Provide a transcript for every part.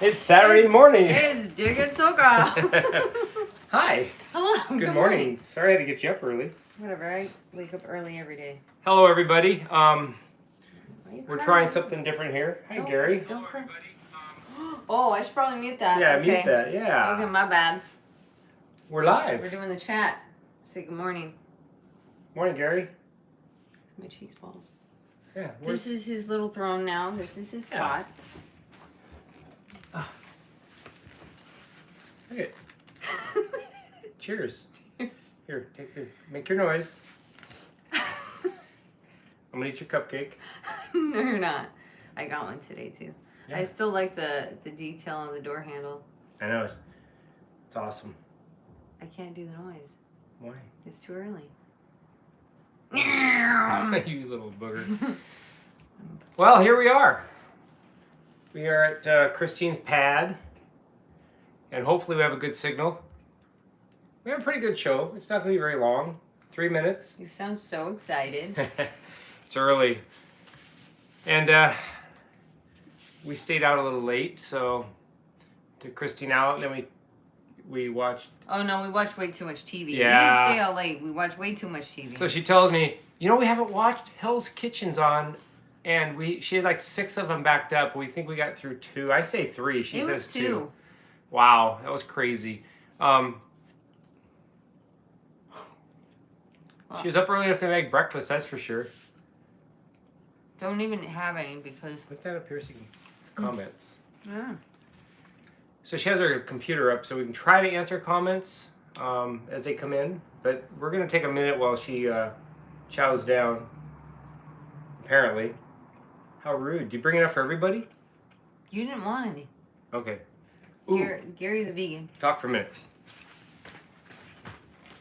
It's Saturday morning. It's Diggin SoCal. Hi. Hello. Good morning. Sorry I had to get you up early. Whatever. I wake up early every day. Hello, everybody. We're trying something different here. Hi, Gary. Hello, everybody. Oh, I should probably mute that. Yeah, okay. mute that. Yeah. Okay, my bad. We're live. We're doing the chat. Say good morning. Morning, Gary. My cheese balls. Yeah. This is his little throne now. This is his spot. Look it. Cheers. Here, make your noise. I'm gonna eat your cupcake. No, you're not. I got one today too. Yeah. I still like the detail on the door handle. I know. It's awesome. I can't do the noise. Why? It's too early. You little booger. Well, here we are. We are at Christine's pad. And hopefully we have a good signal. We have a pretty good show. It's not going to be very long. 3 minutes. You sound so excited. It's early. And we stayed out a little late, so took Christine out, and then we watched... Oh, no, we watched way too much TV. Yeah. We didn't stay out late. We watched way too much TV. So she tells me, you know, we haven't watched Hell's Kitchen's on, and she had like 6 of them backed up. We think we got through 2. I say 3. She says was 2. Wow, that was crazy. She was up early enough to make breakfast, that's for sure. Don't even have any because... Put that up here so you can comments. Yeah. So she has her computer up so we can try to answer comments as they come in. But we're going to take a minute while she chows down. Apparently. How rude. Did you bring enough for everybody? You didn't want any. Okay. Gary's a vegan. Talk for a minute.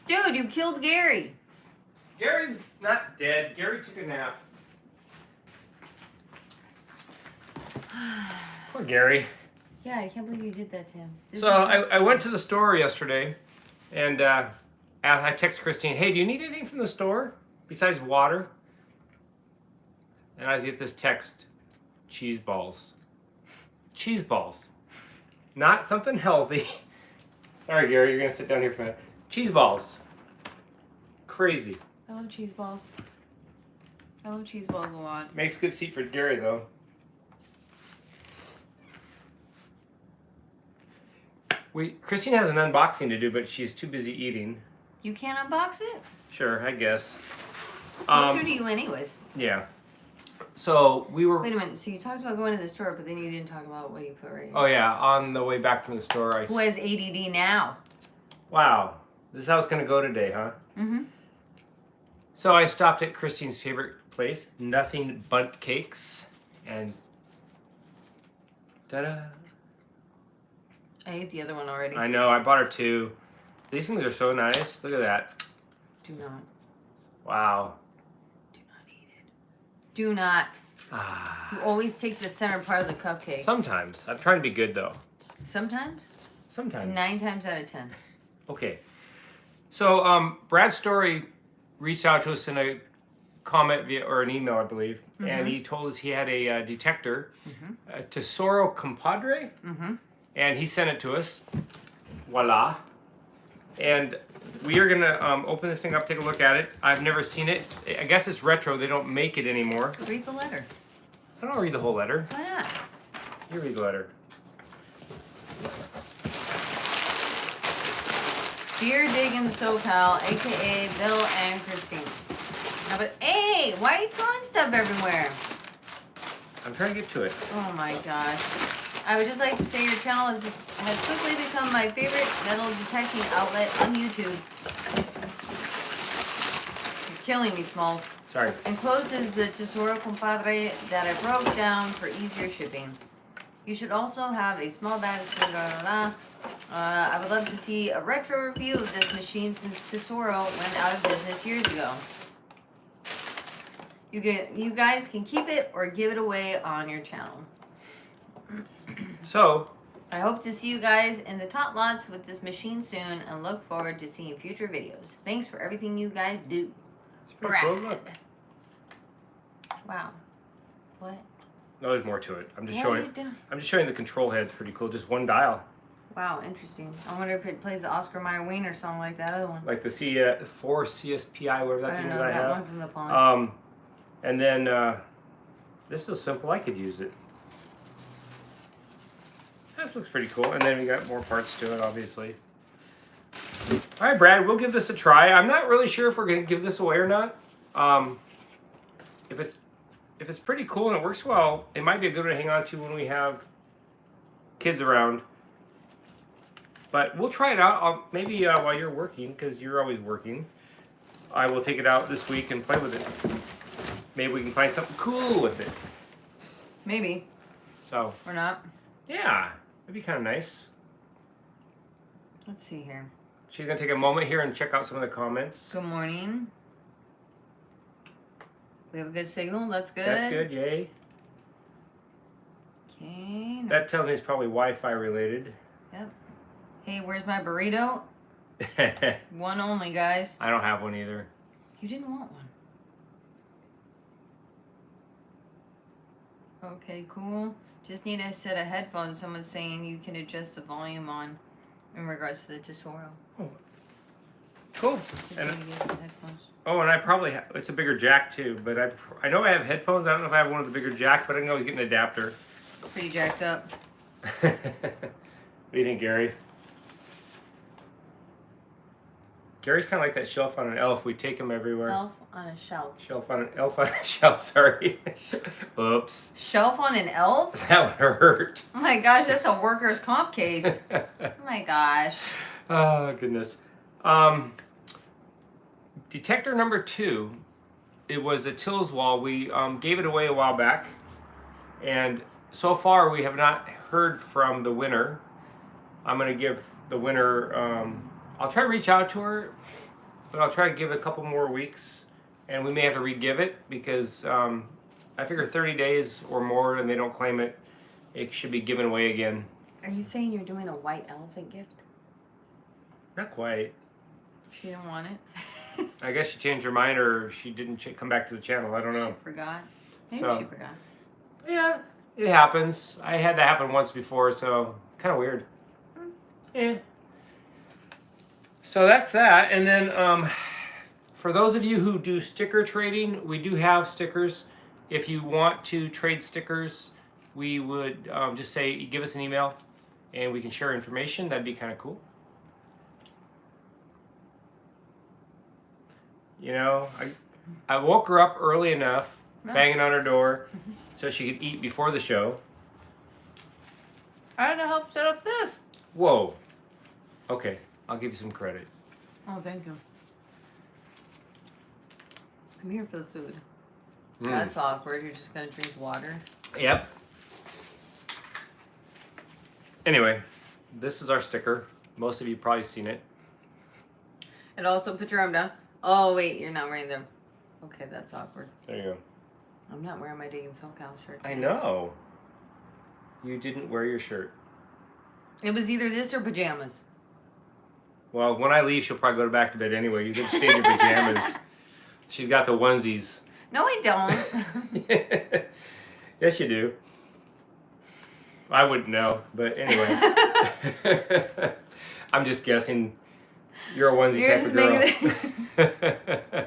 Dude, you killed Gary. Gary's not dead. Gary took a nap. Poor Gary. Yeah, I can't believe you did that to him. So I went to the store yesterday, and I texted Christine, hey, do you need anything from the store besides water? And I get this text, cheese balls. Cheese balls. Not something healthy. Sorry, Gary, you're going to sit down here for a minute. Cheese balls. Crazy. I love cheese balls. I love cheese balls a lot. Makes a good seat for Gary, though. Christine has an unboxing to do, but she's too busy eating. You can't unbox it? Sure, I guess. Closer to you anyways. Yeah. So we were... Wait a minute, so you talked about going to the store, but then you didn't talk about what you put right here. Oh yeah, on the way back from the store Who has ADD now? Wow. This is how it's going to go today, huh? Mm-hmm. So I stopped at Christine's favorite place, Nothing Bundt Cakes, and... Ta-da! I ate the other one already. I know, I bought her 2. These things are so nice. Look at that. Do not. Wow. Do not eat it. Do not. Ah. You always take the center part of the cupcake. Sometimes. I'm trying to be good, though. Sometimes? Sometimes. 9 times out of 10. Okay. So Brad Story reached out to us in a comment or an email, I believe, and he told us he had a detector, a Tesoro Compadre, and he sent it to us. Voila. And we are going to open this thing up, take a look at it. I've never seen it. I guess it's retro. They don't make it anymore. Read the letter. I don't read the whole letter. Why not? You read the letter. Dear Diggin SoCal, a.k.a. Bill and Christine. No, but, hey, why are you throwing stuff everywhere? I'm trying to get to it. Oh, my gosh. I would just like to say your channel has quickly become my favorite metal detecting outlet on YouTube. You're killing me, Smalls. Sorry. Enclosed is the Tesoro Compadre that I broke down for easier shipping. You should also have a small bag of I would love to see a retro review of this machine since Tesoro went out of business years ago. You guys can keep it or give it away on your channel. So, I hope to see you guys in the top lots with this machine soon and look forward to seeing future videos. Thanks for everything you guys do. it's pretty cool. Look. Wow. What? No, there's more to it. I'm just What are showing. you doing? I'm just showing the control head. It's pretty cool. Just one dial. Wow, interesting. I wonder if it plays the Oscar Mayer Wiener song like that other one. Like the 4 CSPI, whatever that I thing don't is know I that have. one from the pawn. And then this is simple. I could use it. That looks pretty cool. And then we got more parts to it, obviously. All right, Brad, we'll give this a try. I'm not really sure if we're going to give this away or not. If it's pretty cool and it works well, it might be a good one to hang on to when we have kids around. But we'll try it out. Maybe while you're working, because you're always working, I will take it out this week and play with it. Maybe we can find something cool with it. Maybe. So. Or not. Yeah, that'd be kind of nice. Let's see here. She's going to take a moment here and check out some of the comments. Good morning. We have a good signal. That's good. That's good, yay. Okay. That tells me it's probably Wi-Fi related. Yep. Hey, where's my burrito? One only, guys. I don't have one either. You didn't want one. Okay, cool. Just need a set of headphones. Someone's saying you can adjust the volume on in regards to the Tesoro. Oh. Cool. Just And, need to get some headphones. oh, and I probably have, it's a bigger jack too, but I know I have headphones. I don't know if I have one of the bigger jack, but I can always get an adapter. Pretty jacked up. What do you think, Gary? Gary's kind of like that shelf on an elf. We take him everywhere. Elf on a shelf. Elf on a shelf, sorry. Oops. Shelf on an elf? That would hurt. Oh my gosh, that's a workers' comp case. Oh my gosh. Oh, goodness. Detector number 2, it was a Tills wall. We gave it away a while back. And so far, we have not heard from the winner. I'm going to give the winner, I'll try to reach out to her, but I'll try to give it a couple more weeks. And we may have to re-give it because I figure 30 days or more and they don't claim it, it should be given away again. Are you saying you're doing a white elephant gift? Not quite. She didn't want it. I guess she changed her mind or she didn't come back to the channel. I don't know. She forgot. Maybe So- she forgot. Yeah, it happens. I had that happen once before, so kind of weird. Yeah. So that's that. And then for those of you who do sticker trading, we do have stickers. If you want to trade stickers, we would just say, give us an email and we can share information. That'd be kind of cool. You know, I woke her up early enough, banging on her door, so she could eat before the show. I had to help set up this. Whoa. Okay, I'll give you some credit. Oh, thank you. I'm here for the food. Mm. That's awkward. You're just gonna drink water. Yep. Anyway, this is our sticker. Most of you probably seen it. And also put your arm down. Oh wait, you're not wearing them. Okay, that's awkward. There you go. I'm not wearing my Diggin SoCal shirt I today. know. You didn't wear your shirt. It was either this or pajamas. Well, when I leave, she'll probably go back to bed anyway. You can stay in your pajamas. She's got the onesies. No, I don't. Yes, you do. I wouldn't know, but anyway. I'm just guessing. You're a onesie You're type just of girl.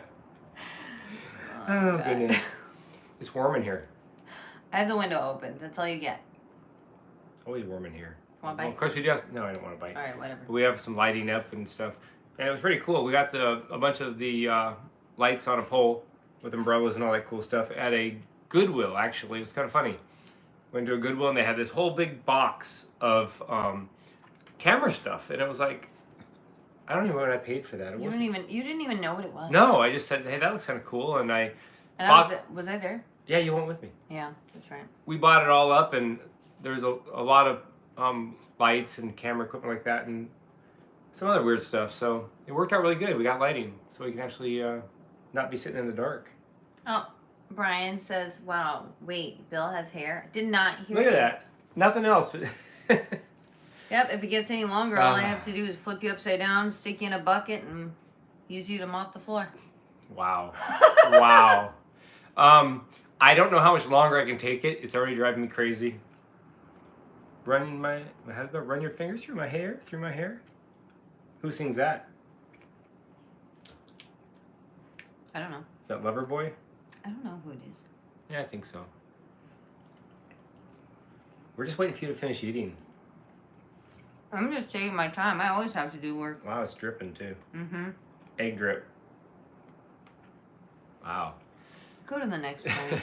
Oh, God. goodness. It's warm in here. I have the window open. That's all you get. It's always warm in here. Want a Well, bite? of course we do have, no, I don't want to bite. All right, whatever. But we have some lighting up and stuff. And it was pretty cool. We got a bunch of the lights on a pole with umbrellas and all that cool stuff at a Goodwill, actually. It was kind of funny. Went to a Goodwill and they had this whole big box of camera stuff. And it was like, I don't even know what I paid for that. It You didn't even know what it was. No, I just said, hey, that looks kind of cool. And I And bought, was I there? yeah, you went with me. Yeah, that's right. We bought it all up and there's a lot of lights and camera equipment like that and some other weird stuff. So it worked out really good. We got lighting so we can actually not be sitting in the dark. Oh, Brian says, wow, wait, Bill has hair. Did not hear Look at you. that. Nothing else. Yep, if it gets any longer, all I have to do is flip you upside down, stick you in a bucket, and use you to mop the floor. Wow. Wow. I don't know how much longer I can take it. It's already driving me crazy. Run your fingers through my hair? Through my hair? Who sings that? I don't know. Is that Loverboy? I don't know who it is. Yeah, I think so. We're just waiting for you to finish eating. I'm just taking my time. I always have to do work. Wow, it's dripping too. Mm-hmm. Egg drip. Wow. Go to the next point.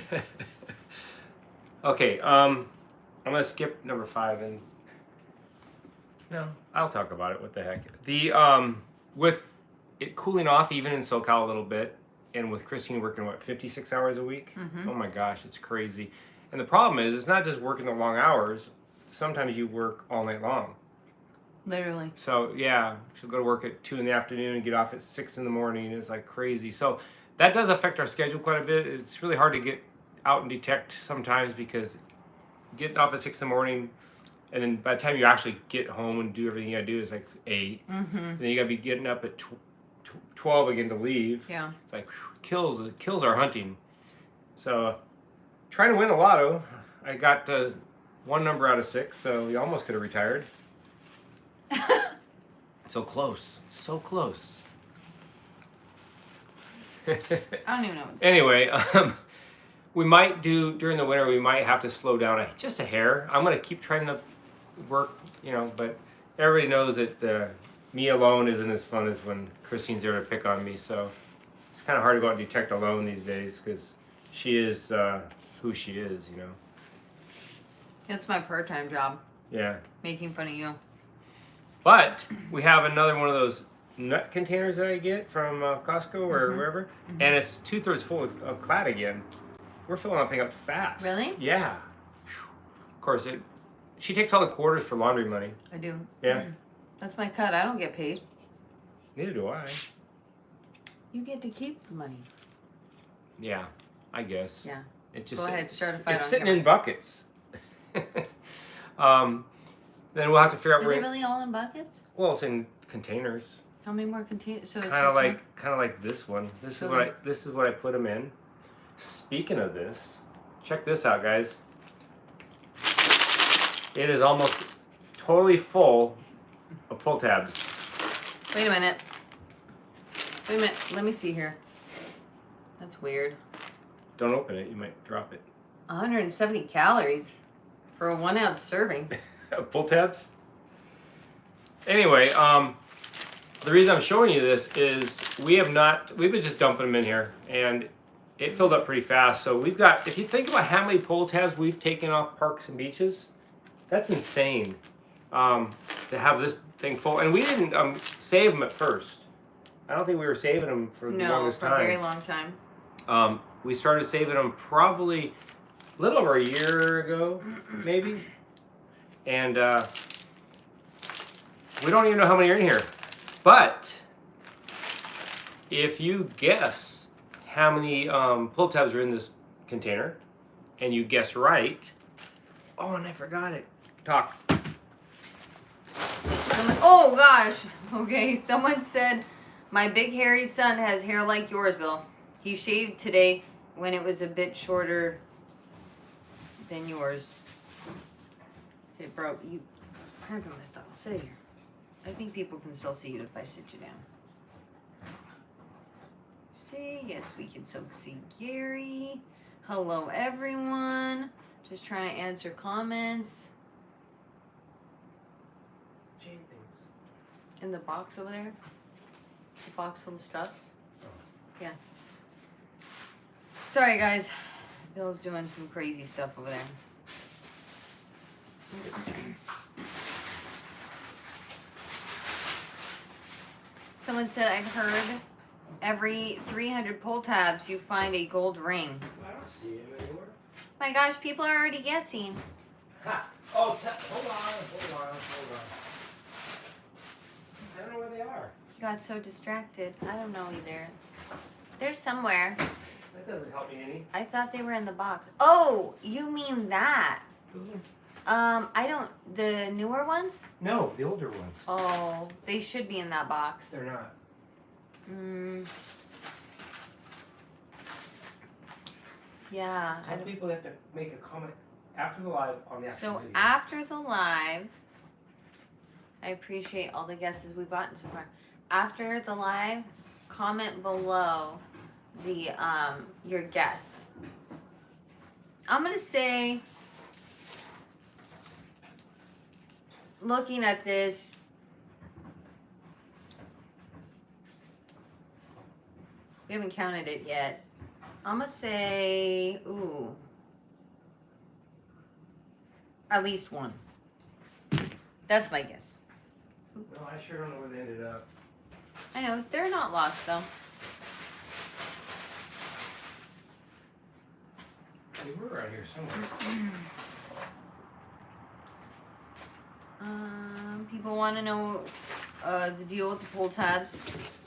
Okay, I'm gonna skip number 5 and no, I'll talk about it. What the heck? The with it cooling off even in SoCal a little bit, and with Christine working 56 hours a week. Mm-hmm. Oh my gosh, it's crazy. And the problem is, it's not just working the long hours. Sometimes you work all night long. Literally. So yeah, she'll go to work at 2 in the afternoon and get off at 6 in the morning. It's like crazy. So that does affect our schedule quite a bit. It's really hard to get out and detect sometimes because getting off at 6 in the morning, and then by the time you actually get home and do everything you gotta do, it's like 8. Mm-hmm. And then you gotta be getting up at 12 again to leave. Yeah. It's like kills our hunting. So trying to win a lotto. I got 1 number out of 6, so we almost could have retired. So close. So close. I don't even know what's Anyway, we might do, during the winter, we might have to slow down just a hair. I'm going to keep trying to work, but everybody knows that me alone isn't as fun as when Christine's there to pick on me. So it's kind of hard to go out and detect alone these days because she is who she is, That's my part-time job. Yeah. Making fun of you. But we have another one of those nut containers that I get from Costco or wherever, Mm-hmm. and it's 2/3 full of clad again. We're filling that thing up fast. Really? Yeah. Of course, she takes all the quarters for laundry money. I do. Yeah. That's my cut. I don't get paid. Neither do I. You get to keep the money. Yeah, I guess. Yeah. It just Go ahead, start a fight it's on sitting camera. in buckets. Then we'll have to figure out Is where. it really all in buckets? Well, it's in containers. How many more containers? So it's Kind of just like this one. This So is what I put them in. Speaking of this, check this out, guys. It is almost totally full of pull tabs. one. Wait a minute. Wait a minute. Let me see here. That's weird. Don't open it; you might drop it. 170 calories for a 1 ounce serving. Pull tabs. Anyway, the reason I'm showing you this is we've been just dumping them in here, and it filled up pretty fast. So we've got, if you think about how many pull tabs we've taken off parks and beaches, that's insane. To have this thing full, and we didn't save them at first. I don't think we were saving them for the No, longest for time. a very long time. We started saving them probably a little over a year ago, maybe. And we don't even know how many are in here. But if you guess how many pull tabs are in this container, and you guess right, oh, and I forgot it. Talk. Oh gosh. Okay, someone said my big hairy son has hair like yours, Bill. He shaved today when it was a bit shorter than yours. Okay, bro, you I'm gonna stop. Sit here. I think people can still see you if I sit you down. See, yes, we can still see Gary. Hello, everyone. Just trying to answer comments. In the box over there? The box full of stuffs? Yeah. Sorry, guys. Bill's doing some crazy stuff over there. Someone said, I've heard every 300 pull tabs you find a gold ring. I don't see him anywhere. My gosh, people are already guessing. Ha! Oh, hold on. I don't know where they are. He got so distracted. I don't know either. They're somewhere. That doesn't help me any. I thought they were in the box. Oh, you mean that? I don't. The newer ones? No, the older ones. Oh, they should be in that box. They're not. Yeah. Tell people they have to make a comment after the live on the actual So video. after the live, I appreciate all the guesses we've gotten so far. After the live, comment below the your guess. I'm gonna say, looking at this, we haven't counted it yet. I'm gonna say, ooh, at least one. That's my guess. Well, I sure don't know where they ended up. I know, they're not lost though. They were around here somewhere. People want to know the deal with the pull tabs.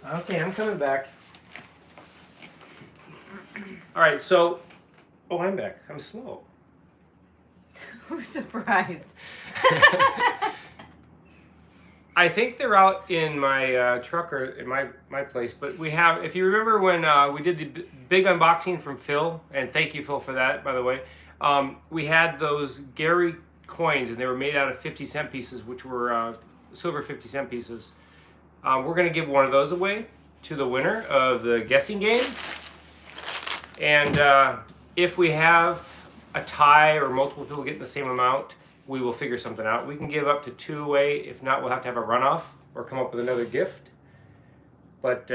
Okay, I'm coming back. All right, so, oh, I'm back. I'm slow. Who's surprised? I think they're out in my truck or in my place, but we have, if you remember when we did the big unboxing from Phil, and thank you, Phil, for that, by the way, we had those Gary coins, and they were made out of 50-cent pieces, which were silver 50-cent pieces. We're going to give one of those away to the winner of the guessing game. And if we have a tie or multiple people getting the same amount, we will figure something out. We can give up to 2 away. If not, we'll have to have a runoff or come up with another gift. But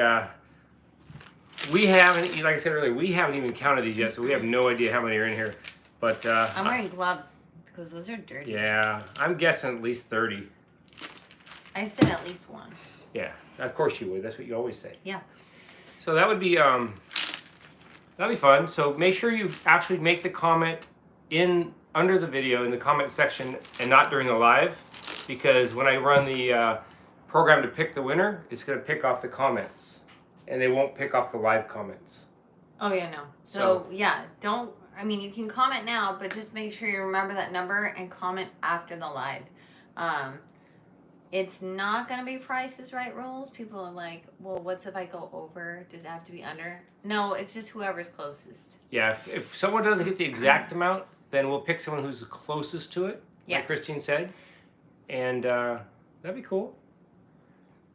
we haven't, like I said earlier, we haven't even counted these yet, so we have no idea how many are in here. But I'm wearing gloves because those are dirty. yeah, I'm guessing at least 30. I said at least one. Yeah, of course you would. That's what you always say. Yeah. So that would be that'd be fun. So make sure you actually make the comment under the video in the comment section and not during the live, because when I run the program to pick the winner, it's going to pick off the comments and they won't pick off the live comments. Oh yeah, no. So yeah, don't. I mean, you can comment now, but just make sure you remember that number and comment after the live. It's not going to be Price is Right rules. People are like, well, what's if I go over? Does it have to be under? No, it's just whoever's closest. Yeah, if someone doesn't get the exact amount, then we'll pick someone who's the closest to it, like Christine said. And that'd be cool.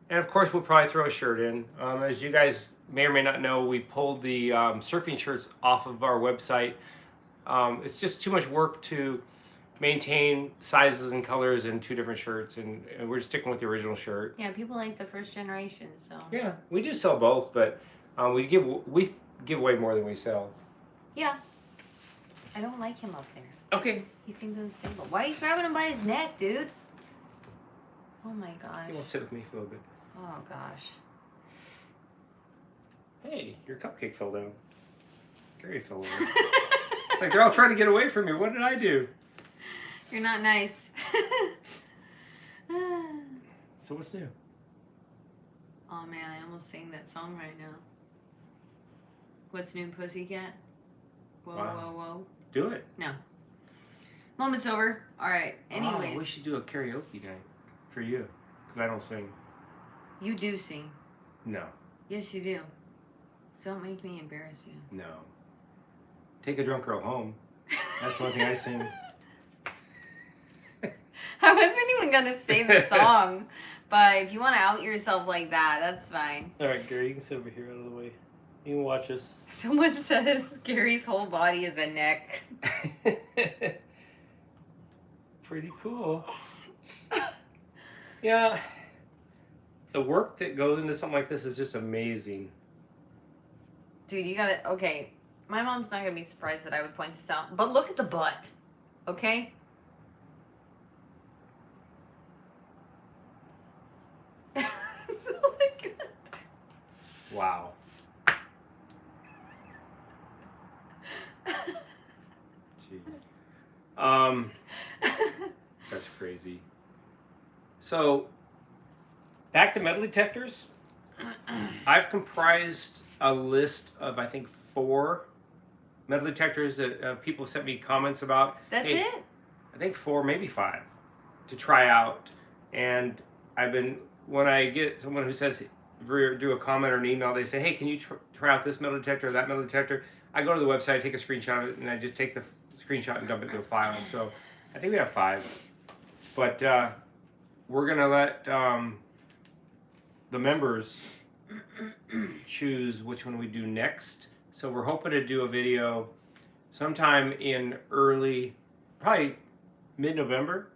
And of course, we'll probably throw a shirt in. As you guys may or may not know, we pulled the surfing shirts off of our website. It's just too much work to maintain sizes and colors in 2 different shirts, and we're just sticking with the original shirt. Yeah, people like the first generation, so. Yeah, we do sell both, but we give away more than we sell. Yeah. I don't like him up there. Okay. He seems unstable. Why are you grabbing him by his neck, dude? Oh my gosh. You want to sit with me for a little bit? Oh gosh. Hey, your cupcake fell down. Gary fell over. It's like they're all trying to get away from me. What did I do? You're not nice. So what's new? Oh man, I almost sang that song right now. What's new, Pussycat? Whoa, Wow. whoa, whoa. Do it. No. Moment's over. All right. Anyways. Oh, we should do a karaoke night for you, because I don't sing. You do sing. No. Yes, you do. So don't make me embarrass you. No. Take a drunk girl home. That's the only thing I sing. I wasn't even going to say the song, but if you want to out yourself like that, that's fine. All right, Gary, you can sit over here out of the way. You can watch us. Someone says Gary's whole body is a neck. Pretty cool. Yeah. The work that goes into something like this is just amazing. Dude, you gotta, okay, my mom's not gonna be surprised that I would point this out, but look at the butt, okay? So like, Wow. Jeez. That's crazy. So, back to metal detectors. I've comprised a list of, I think, 4 metal detectors that people sent me comments about. That's Hey, it? I think 4, maybe 5 to try out. And I've been, when I get someone who says, do a comment or an email, they say, hey, can you try out this metal detector or that metal detector? I go to the website, take a screenshot of it, and I just take the screenshot and dump it into a file. So I think we have 5. But we're going to let the members choose which one we do next. So we're hoping to do a video sometime in probably mid-November.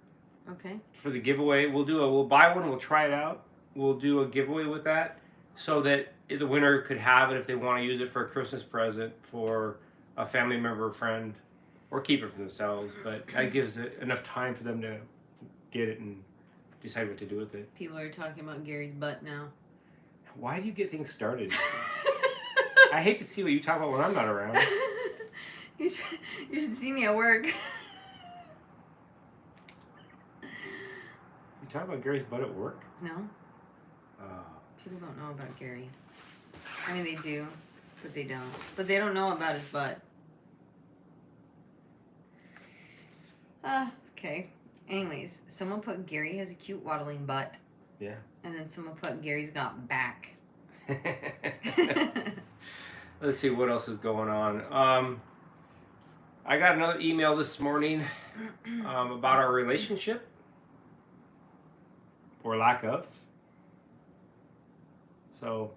Okay. For the giveaway. We'll buy one, we'll try it out. We'll do a giveaway with that so that the winner could have it if they want to use it for a Christmas present for a family member or friend, or keep it for themselves. But that gives it enough time for them to get it and decide what to do with it. People are talking about Gary's butt now. Why do you get things started? I hate to see what you talk about when I'm not around. You should see me at work. You talk about Gary's butt at work? No. People don't know about Gary. I mean, they do, but they don't. But they don't know about his butt. Okay. Anyways, someone put Gary has a cute waddling butt. Yeah. And then someone put Gary's got back. Let's see what else is going on. I got another email this morning about our relationship, or lack of. So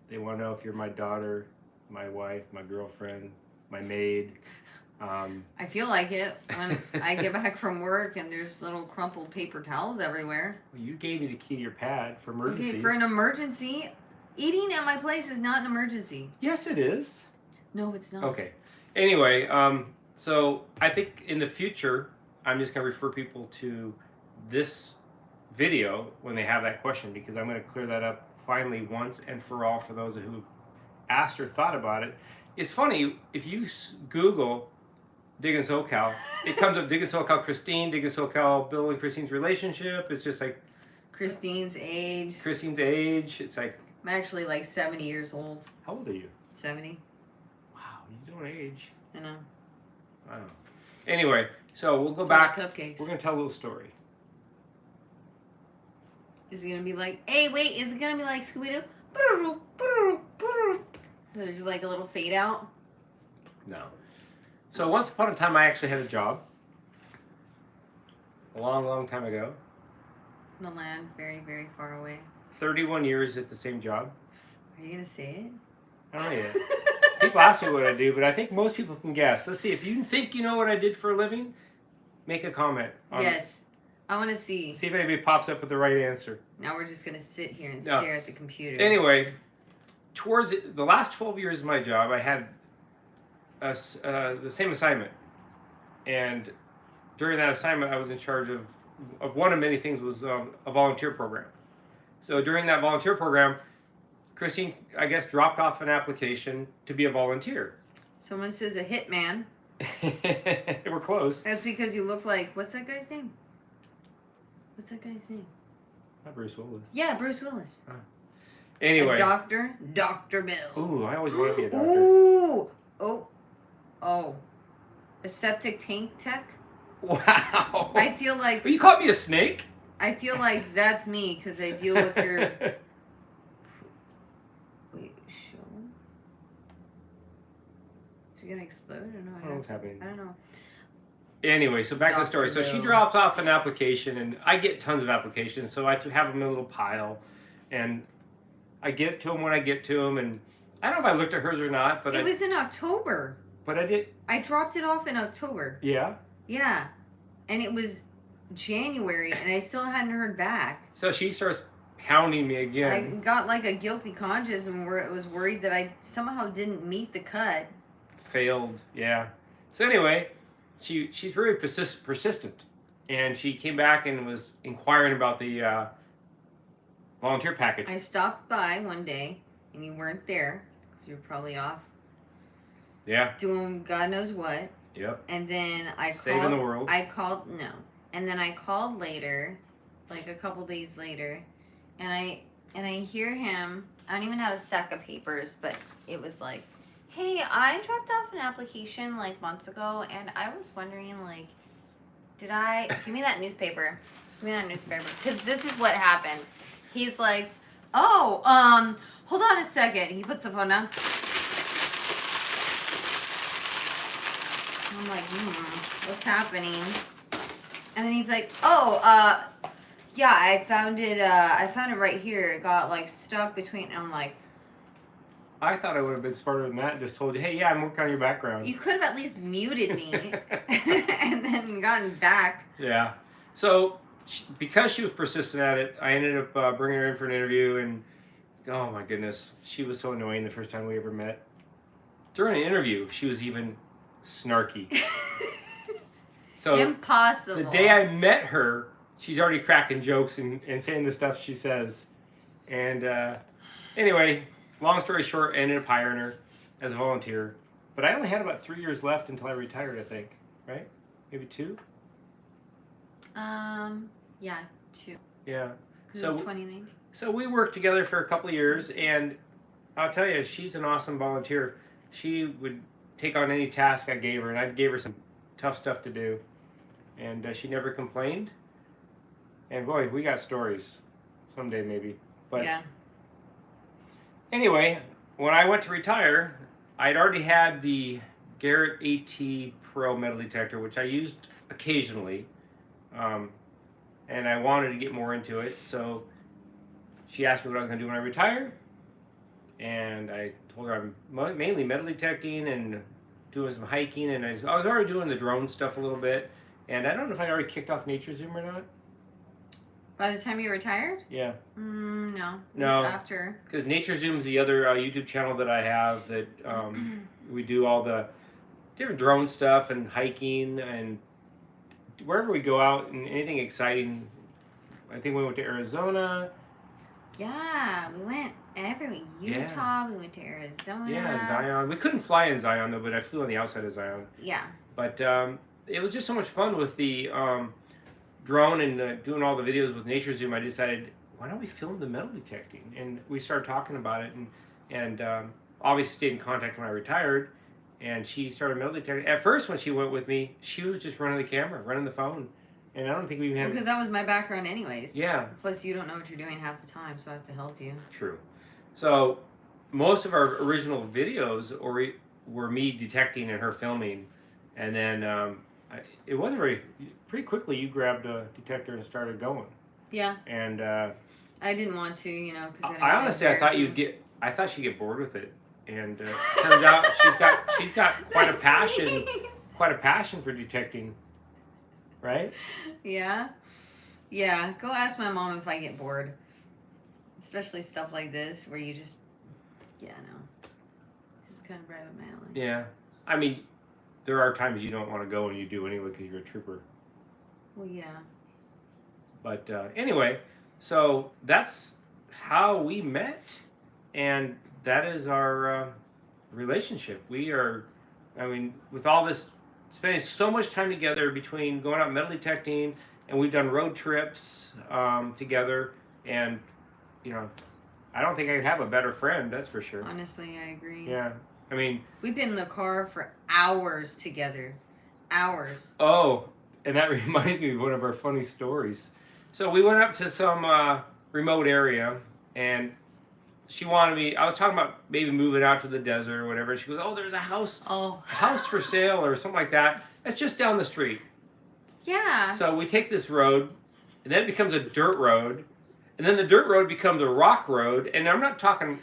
they want to know if you're my daughter, my wife, my girlfriend, my maid. I feel like it when I get back from work and there's little crumpled paper towels everywhere. Well, you gave me the key to your pad for emergencies. Okay, for an emergency, eating at my place is not an emergency. Yes, it is. No, it's not. Okay. Anyway, so I think in the future, I'm just going to refer people to this video when they have that question, because I'm going to clear that up finally once and for all for those who asked or thought about it. It's funny, if you Google Diggin SoCal, it comes up Diggin SoCal Christine, Diggin SoCal Bill and Christine's relationship. It's just like Christine's age. It's like, I'm actually like 70 years old. how old are you? 70. Wow, you don't age. I know. Wow. Anyway, so we'll go It's back. all the cupcakes. We're going to tell a little story. Is it gonna be like, hey, wait, is it gonna be like Scooby-Doo? There's like a little fade out. No. So once upon a time, I actually had a job. A long, long time ago. In the land very, very far away. 31 years at the same job. Are you gonna say it? I don't know yet. People ask me what I do, but I think most people can guess. Let's see. If you think you know what I did for a living, make a comment. Yes. I want to see. See if anybody pops up with the right answer. Now we're just going to sit here and stare at the computer. Anyway, towards the last 12 years of my job, I had the same assignment. And during that assignment, I was in charge of one of many things was a volunteer program. So during that volunteer program, Christine, I guess, dropped off an application to be a volunteer. Someone says a hitman. We're close. That's because you look like, what's that guy's name? What's that guy's name? Not Bruce Willis. Yeah, Bruce Willis. Anyway. A doctor? Dr. Bill. Ooh, I always want to be a doctor. Ooh. Oh. A septic tank tech? Wow. I feel like... You called me a snake? I feel like that's me because I deal with your... Wait, show? Is it going to explode or no? I don't know what's happening. I don't know. Anyway, so back to the story. So she dropped off an application, and I get tons of applications, so I have them in a little pile, and I get to them when I get to them, and I don't know if I looked at hers or not, but it was in October. But I did. I dropped it off in October. Yeah? Yeah. And it was January, and I still hadn't heard back. So she starts hounding me again. I got like a guilty conscience and was worried that I somehow didn't meet the cut. Failed, yeah. So anyway, she's very persistent, and she came back and was inquiring about the volunteer package. I stopped by one day, and you weren't there because you were probably off. Yeah. Doing God knows what. Yep. And then Saving the world. And then I called later, like a couple days later, and I hear him. I don't even have a stack of papers, but it was like, hey, I dropped off an application like months ago, and I was wondering, like, give me that newspaper. Give me that newspaper. Because this is what happened. He's like, hold on a second. He puts the phone down. I'm like, what's happening? And then he's like, oh, yeah, I found it right here. It got like stuck between. I'm like, I thought I would have been smarter than that and just told you, hey, yeah, I'm working on your background. you could have at least muted me and then gotten back. Yeah. So because she was persistent at it, I ended up bringing her in for an interview, and oh my goodness, she was so annoying the first time we ever met. During an interview, she was even snarky. So Impossible. the day I met her, she's already cracking jokes and saying the stuff she says. And anyway, long story short, I ended up hiring her as a volunteer. But I only had about 3 years left until I retired, I think. Right? Maybe 2? Yeah, 2. Yeah. Because it was 2019. So we worked together for a couple of years, and I'll tell you, she's an awesome volunteer. She would take on any task I gave her, and I gave her some tough stuff to do. And she never complained. And boy, we got stories. Someday maybe. But yeah. Anyway, when I went to retire, I'd already had the Garrett AT Pro metal detector, which I used occasionally. And I wanted to get more into it, so she asked me what I was going to do when I retire. And I told her I'm mainly metal detecting and doing some hiking, and I was already doing the drone stuff a little bit. And I don't know if I already kicked off Nature Zoom or not. By the time you retired? Yeah. No. It No. was after. Because Nature Zoom's the other YouTube channel that I have that we do all the different drone stuff and hiking and wherever we go out and anything exciting. I think we went to Arizona. Yeah, we went everywhere. Utah, we went to Arizona. Yeah, Zion. We couldn't fly in Zion though, but I flew on the outside of Zion. Yeah. But it was just so much fun with the drone and doing all the videos with Nature Zoom. I decided, why don't we film the metal detecting? And we started talking about it, and obviously stayed in contact when I retired. And she started metal detecting. At first, when she went with me, she was just running the camera, running the phone. And I don't think we even had... Because that was my background anyways. Yeah. Plus, you don't know what you're doing half the time, so I have to help you. True. So, most of our original videos were me detecting and her filming. And then it wasn't very... Pretty quickly, you grabbed a detector and started going. Yeah. And... I didn't want to, because I honestly, I thought she'd get bored with it. And turns out she's got quite a passion for detecting, right? Yeah. Go ask my mom if I get bored, especially stuff like this where you just, no, this is kind of right up my alley. Yeah, I mean, there are times you don't want to go and you do anyway because you're a trooper. Well, yeah. But anyway, so that's how we met, and that is our relationship. We are, with all this, spending so much time together between going out metal detecting, and we've done road trips together, and, I don't think I could have a better friend, that's for sure. Honestly, I agree. Yeah, we've been in the car for hours together. Hours. Oh, and that reminds me of one of our funny stories. So we went up to some remote area, and she wanted me, I was talking about maybe moving out to the desert or whatever. She goes, oh, there's a house for sale or something like that. It's just down the street. Yeah. So we take this road, and then it becomes a dirt road, and then the dirt road becomes a rock road, and I'm not talking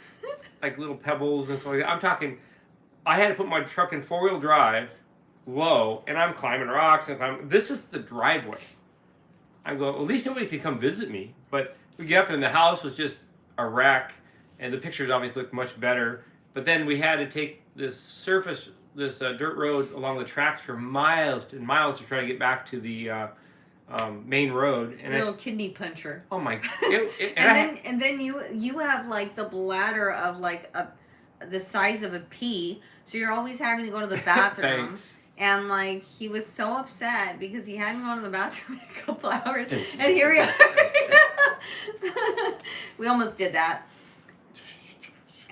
like little pebbles and stuff like that. I'm talking, I had to put my truck in four-wheel drive, low, and I'm climbing rocks and climbing. This is the driveway. I go, at least nobody could come visit me. But we get up, and the house was just a wreck. And the pictures obviously look much better. But then we had to take this dirt road along the tracks for miles and miles to try to get back to the main road. And little kidney puncher. Oh my! And then you have like the bladder of like the size of a pea, so you're always having to go to the bathroom. Thanks. And like he was so upset because he hadn't gone to the bathroom in a couple hours, and here we are. We almost did that.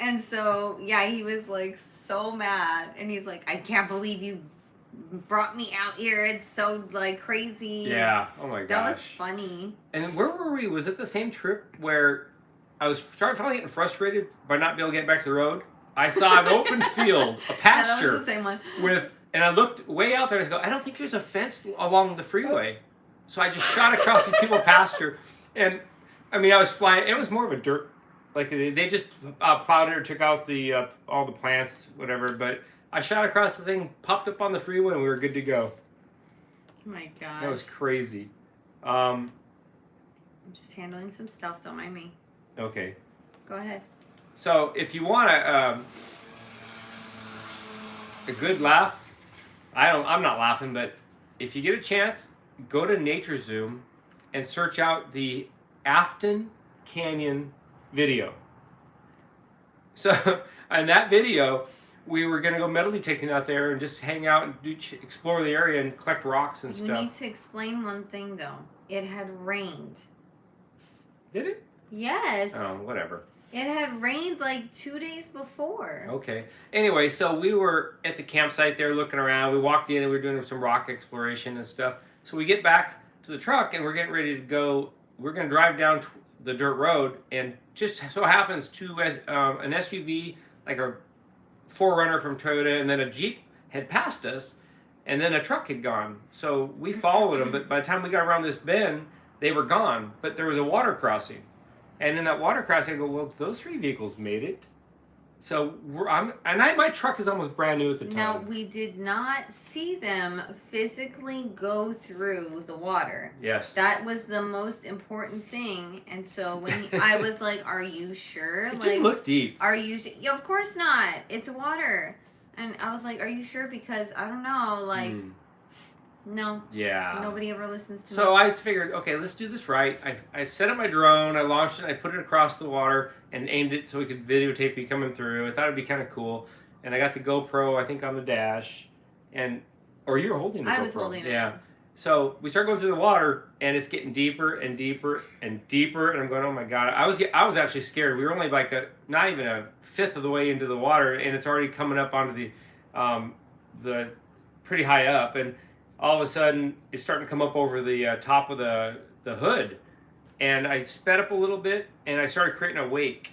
And so, he was like so mad. And he's like, I can't believe you brought me out here. It's so like crazy. Yeah. Oh my gosh. That was funny. And where were we? Was it the same trip where I was finally getting frustrated by not being able to get back to the road? I saw an open field, a pasture. That was the same one. With And I looked way out there and I go, I don't think there's a fence along the freeway. So I just shot across the people pasture. And I mean, I was flying. It was more of a dirt, like they just plowed it or took out the all the plants, whatever. But I shot across the thing, popped up on the freeway, and we were good to go. Oh my god. That was crazy. I'm just handling some stuff, don't mind me. Okay. Go ahead. So if you want a good laugh, I'm not laughing, but if you get a chance, go to Nature Zoom and search out the Afton Canyon video. So in that video, we were going to go metal detecting out there and just hang out and explore the area and collect rocks and stuff. You need to explain one thing though. It had rained. Did it? Yes. Oh, whatever. It had rained like 2 days before. Okay. Anyway, so we were at the campsite there looking around. We walked in and we were doing some rock exploration and stuff. So we get back to the truck and we're getting ready to go. We're going to drive down the dirt road, and just so happens an SUV, like a 4Runner from Toyota, and then a Jeep had passed us, and then a truck had gone. So we followed them, but by the time we got around this bend, they were gone. But there was a water crossing. And in that water crossing, I go, well, those 3 vehicles made it. So my truck is almost brand new at the time. Now, we did not see them physically go through the water. Yes. That was the most important thing. And so when I was like, are you sure? It like, didn't look deep. Are you yeah, of course not. It's water. And I was like, are you sure? Because I don't know, like... No. Yeah. Nobody ever listens to me. So I figured, okay, let's do this right. I set up my drone, I launched it, I put it across the water and aimed it so we could videotape me coming through. I thought it'd be kind of cool. And I got the GoPro, I think, on the dash. Or you were holding the GoPro. I was holding it. Yeah. So we start going through the water and it's getting deeper and deeper and deeper. And I'm going, oh my God. I was actually scared. We were only like not even a fifth of the way into the water, and it's already coming up onto the pretty high up. And all of a sudden, it's starting to come up over the top of the hood. And I sped up a little bit, and I started creating a wake.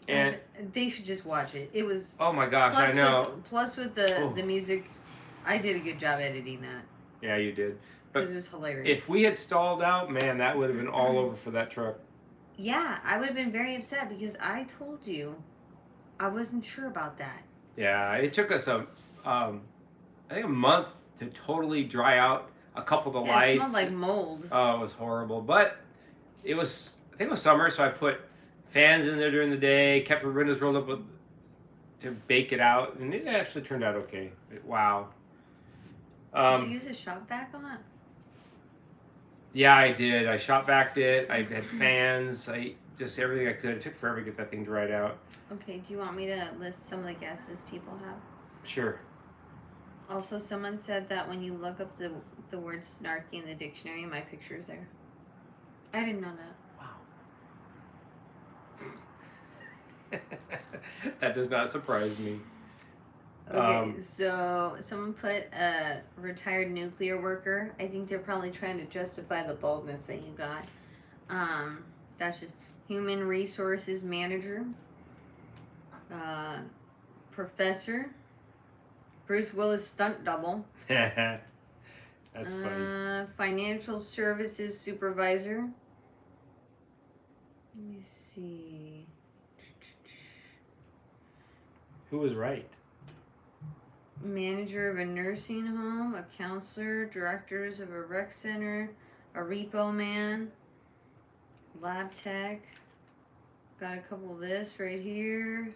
And they should just watch it. It was... Oh my gosh, I know. Plus with the music, I did a good job editing that. Yeah, you did. Because it was hilarious. If we had stalled out, man, that would have been all over for that truck. Yeah, I would have been very upset because I told you I wasn't sure about that. Yeah, it took us I think a month to totally dry out a couple of the lights. It smelled like mold. Oh, it was horrible. But I think it was summer, so I put fans in there during the day, kept the windows rolled up to bake it out, and it actually turned out okay. Wow. Did you use a shop vac on that? Yeah, I did. I shop vacked it. I had fans. I just everything I could. It took forever to get that thing dried out. Okay, do you want me to list some of the guesses people have? Sure. Also, someone said that when you look up the word snarky in the dictionary, my picture is there. I didn't know that. Wow. That does not surprise me. Okay, so someone put a retired nuclear worker. I think they're probably trying to justify the baldness that you got. That's just human resources manager. Professor. Bruce Willis stunt double. That's funny. Financial services supervisor. Let me see. Who was right? Manager of a nursing home, a counselor, directors of a rec center, a repo man, lab tech. Got a couple of this right here.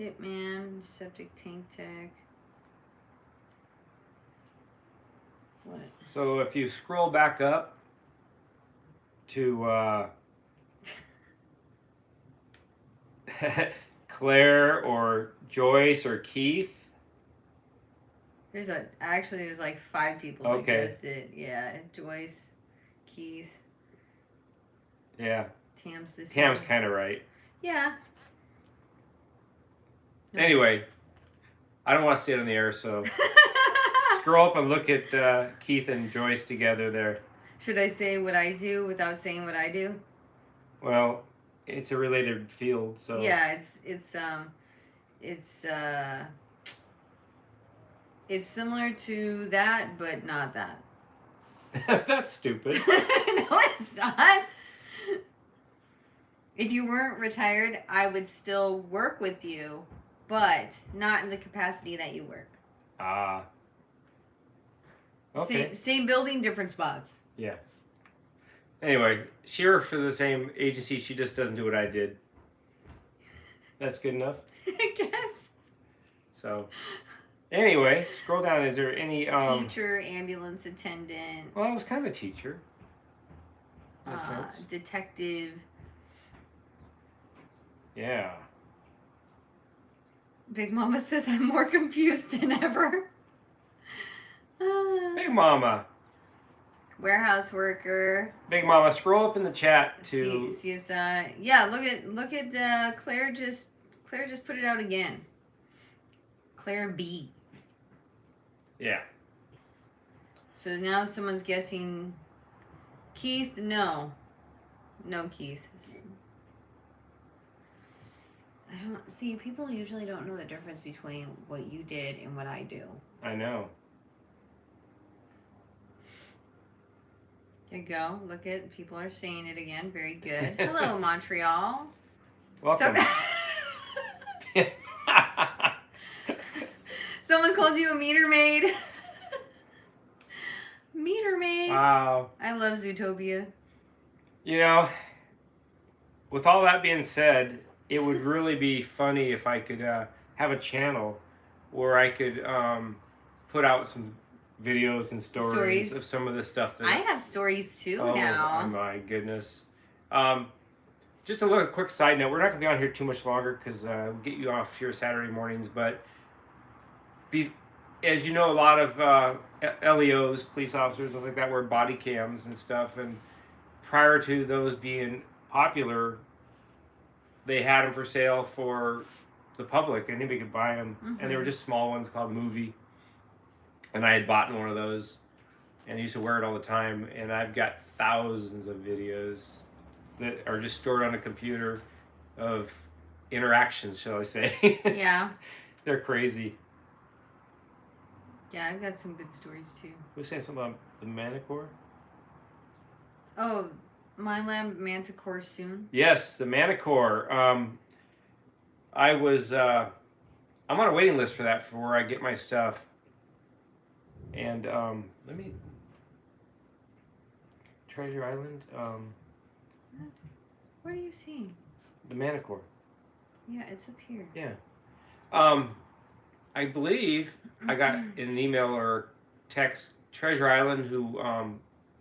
Hitman, septic tank tech. What? So if you scroll back up to Claire or Joyce or Keith. There's like 5 people that guessed it. Yeah, Joyce, Keith. Yeah. Tam's kind of right. Yeah. Anyway, I don't want to stay on the air, so scroll up and look at Keith and Joyce together there. Should I say what I do without saying what I do? Well, it's a related field, so yeah, it's It's similar to that, but not that. That's stupid. No, it's not. If you weren't retired, I would still work with you, but not in the capacity that you work. Ah. Okay. Same building, different spots. Yeah. Anyway, she worked for the same agency. She just doesn't do what I did. That's good enough. I guess. So, anyway, scroll down. Is there any teacher, ambulance attendant? Well, I was kind of a teacher. In a sense. Detective. Yeah. Big Mama says I'm more confused than ever. Big Mama. Warehouse worker. Big Mama, scroll up in the chat to CSI. Yeah, look at Claire just put it out again. Claire B. Yeah. So now someone's guessing Keith. No Keith. I don't see. People usually don't know the difference between what you did and what I do. I know. There you go. Look at people are saying it again. Very good. Hello, Montreal. Welcome. Someone called you a meter maid. Meter maid. Wow. I love Zootopia. You know, with all that being said, it would really be funny if I could have a channel where I could put out some videos and stories of some of the stuff that I have stories too now. Oh my goodness. Just a little quick side note. We're not going to be on here too much longer because we'll get you off here Saturday mornings. But as you know, a lot of LEOs, police officers, stuff like that, wear body cams and stuff. And prior to those being popular, they had them for sale for the public. Anybody could buy them. Mm-hmm. And they were just small ones called Movie. And I had bought one of those and I used to wear it all the time. And I've got thousands of videos that are just stored on a computer of interactions, shall I say. Yeah. They're crazy. Yeah, I've got some good stories too. We're saying something about the Manticore? Oh, my lab Manticore soon. Yes, the Manticore. I'm on a waiting list for that for where I get my stuff. And let me Treasure Island. What are you seeing? The Manticore. Yeah, it's up here. Yeah. I believe I got in an email or text Treasure Island, who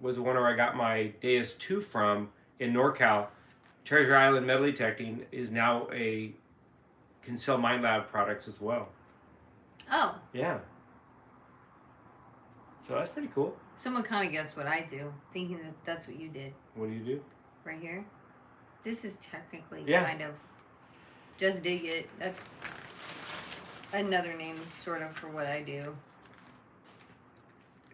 was the one where I got my Deus 2 from in NorCal. Treasure Island metal detecting is now can sell Mind Lab products as well. Oh. Yeah. So that's pretty cool. Someone kind of guessed what I do, thinking that that's what you did. What do you do? Right here. This is technically Yeah. kind of just dig it. That's another name, sort of, for what I do.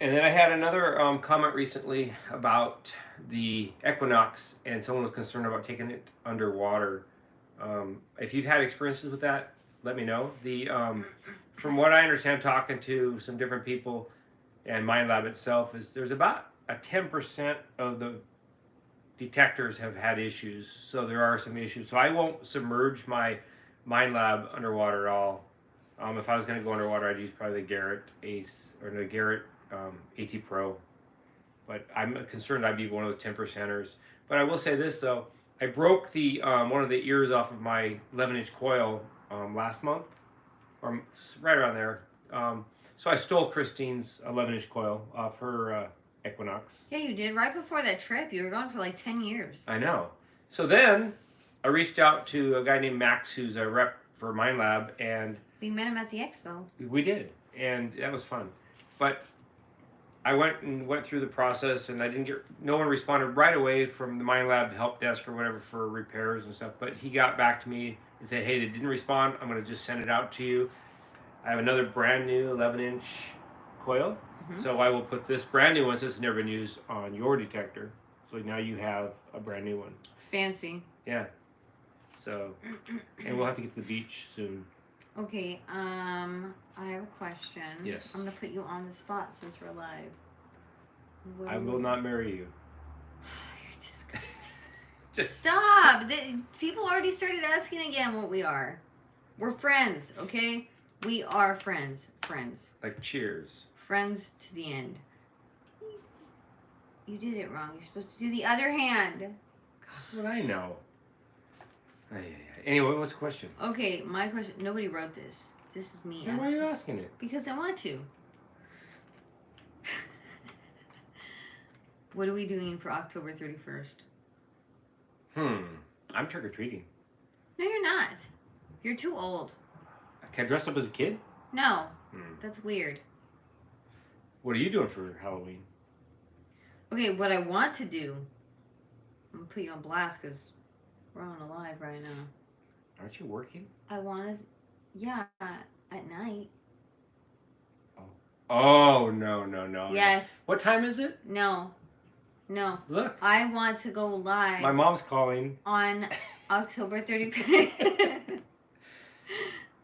And then I had another comment recently about the Equinox, and someone was concerned about taking it underwater. If you've had experiences with that, let me know. From what I understand, talking to some different people, and Mind Lab itself, is there's about a 10% of the detectors have had issues. So there are some issues. So I won't submerge my Mind Lab underwater at all. If I was going to go underwater, I'd use probably the Garrett Ace or the Garrett AT Pro. But I'm concerned I'd be one of the 10%ers. But I will say this though, I broke the one of the ears off of my 11-inch coil last month, or right around there. So I stole Christine's 11-inch coil off her Equinox. Yeah, you did. Right before that trip, you were gone for like 10 years. I know. So then I reached out to a guy named Max, who's a rep for Mind Lab, and we met him at the expo. We did, and that was fun. But I went through the process, and no one responded right away from the Mind Lab help desk or whatever for repairs and stuff. But he got back to me and said, "Hey, they didn't respond. I'm going to just send it out to you. I have another brand new 11-inch coil, so I will put this brand new one, since it's never been used, on your detector. So now you have a brand new one." Fancy. Yeah. So, and we'll have to get to the beach soon. Okay, I have a question. Yes. I'm gonna put you on the spot since we're live. I will not marry you. You're disgusting. Just Stop! People already started asking again what we are. We're friends, okay? We are friends. Friends. like cheers. Friends to the end. You did it wrong. You're supposed to do the other hand. What I know. Anyway, what's the question? Okay, my question. Nobody wrote this. This is me. Then why are you asking it? Because I want to. What are we doing for October 31st? I'm trick or treating. No, you're not. You're too old. Can I dress up as a kid? No, that's weird. What are you doing for Halloween? Okay, what I want to do, I'm gonna put you on blast because we're on a live right now. Aren't you working? I want to, yeah, at night. Oh, no. Yes. What time is it? No. Look. I want to go live. My mom's calling. On October 31st.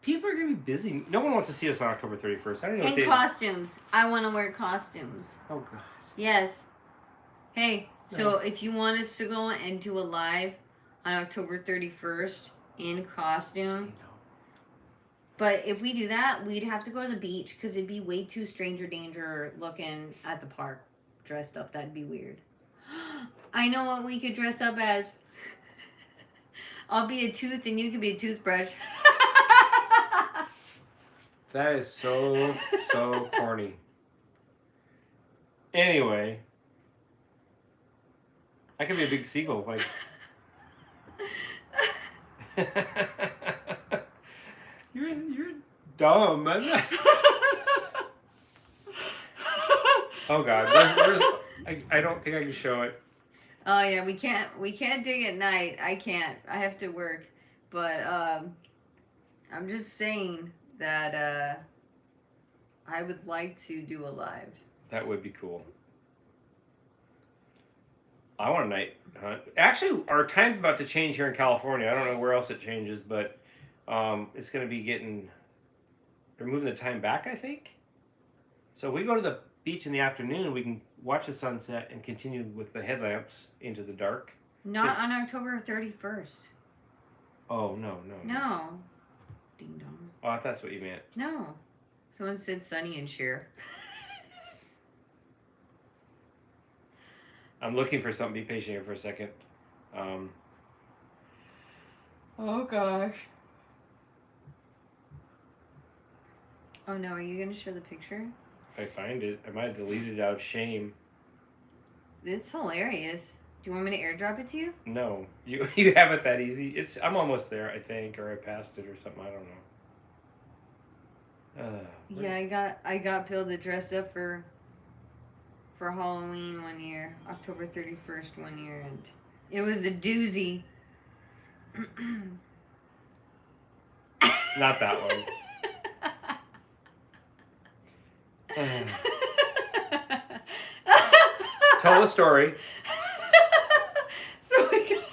People are going to be busy. No one wants to see us on October 31st. I don't know if In costumes. I want to wear costumes. Oh, God. Yes. Hey, so if you want us to go and do a live on October 31st in costume. But if we do that, we'd have to go to the beach because it'd be way too stranger danger looking at the park dressed up. That'd be weird. I know what we could dress up as. I'll be a tooth and you can be a toothbrush. That is so corny. Anyway. I could be a big seagull, like. You're dumb. Oh God, I don't think I can show it. Oh yeah, we can't dig at night. I can't. I have to work. But I'm just saying that I would like to do a live. That would be cool. I want a night hunt. Actually, our time's about to change here in California. I don't know where else it changes, but it's going to be they're moving the time back, I think. So we go to the beach in the afternoon, we can watch the sunset and continue with the headlamps into the dark. Not on October 31st. Oh, no. No. Ding dong. Oh, I thought that's what you meant. No. Someone said Sunny and Cher. I'm looking for something. Be patient here for a second. Oh, gosh. Oh, no. Are you going to show the picture? If I find it, I might have deleted it out of shame. It's hilarious. Do you want me to airdrop it to you? No. You have it that easy. I'm almost there, I think, or I passed it or something. I don't know. Yeah, I got Bill to dress up for Halloween one year, October 31st one year, and it was a doozy. Not that one. Tell the story. So we got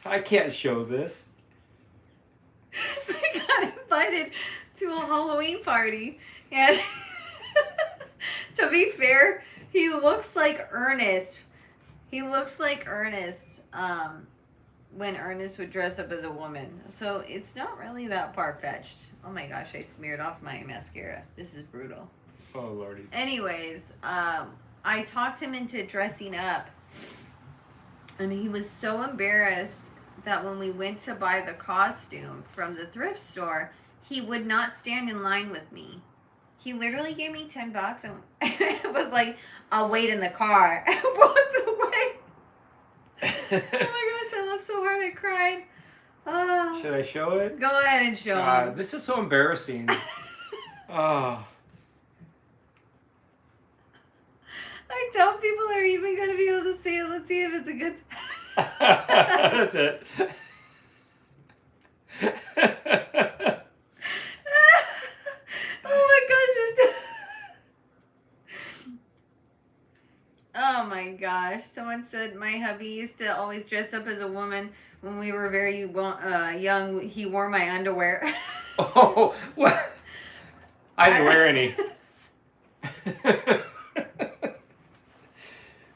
I can't show this. We got invited to a Halloween party, and to be fair, he looks like Ernest. He looks like Ernest when Ernest would dress up as a woman. So it's not really that far-fetched. Oh my gosh, I smeared off my mascara. This is brutal. Oh, Lordy. Anyways, I talked him into dressing up, and he was so embarrassed that when we went to buy the costume from the thrift store, he would not stand in line with me. He literally gave me $10 and it was like, I'll wait in the car. I walked away. Oh my gosh, I laughed so hard I cried. Should I show it? Go ahead and show him. This is so embarrassing. Oh. I tell people are even going to be able to see it. Let's see if it's a good That's it. Oh my gosh. Oh Oh my gosh. Someone said my hubby used to always dress up as a woman when we were very young. He wore my underwear. Oh, what? I didn't wear any.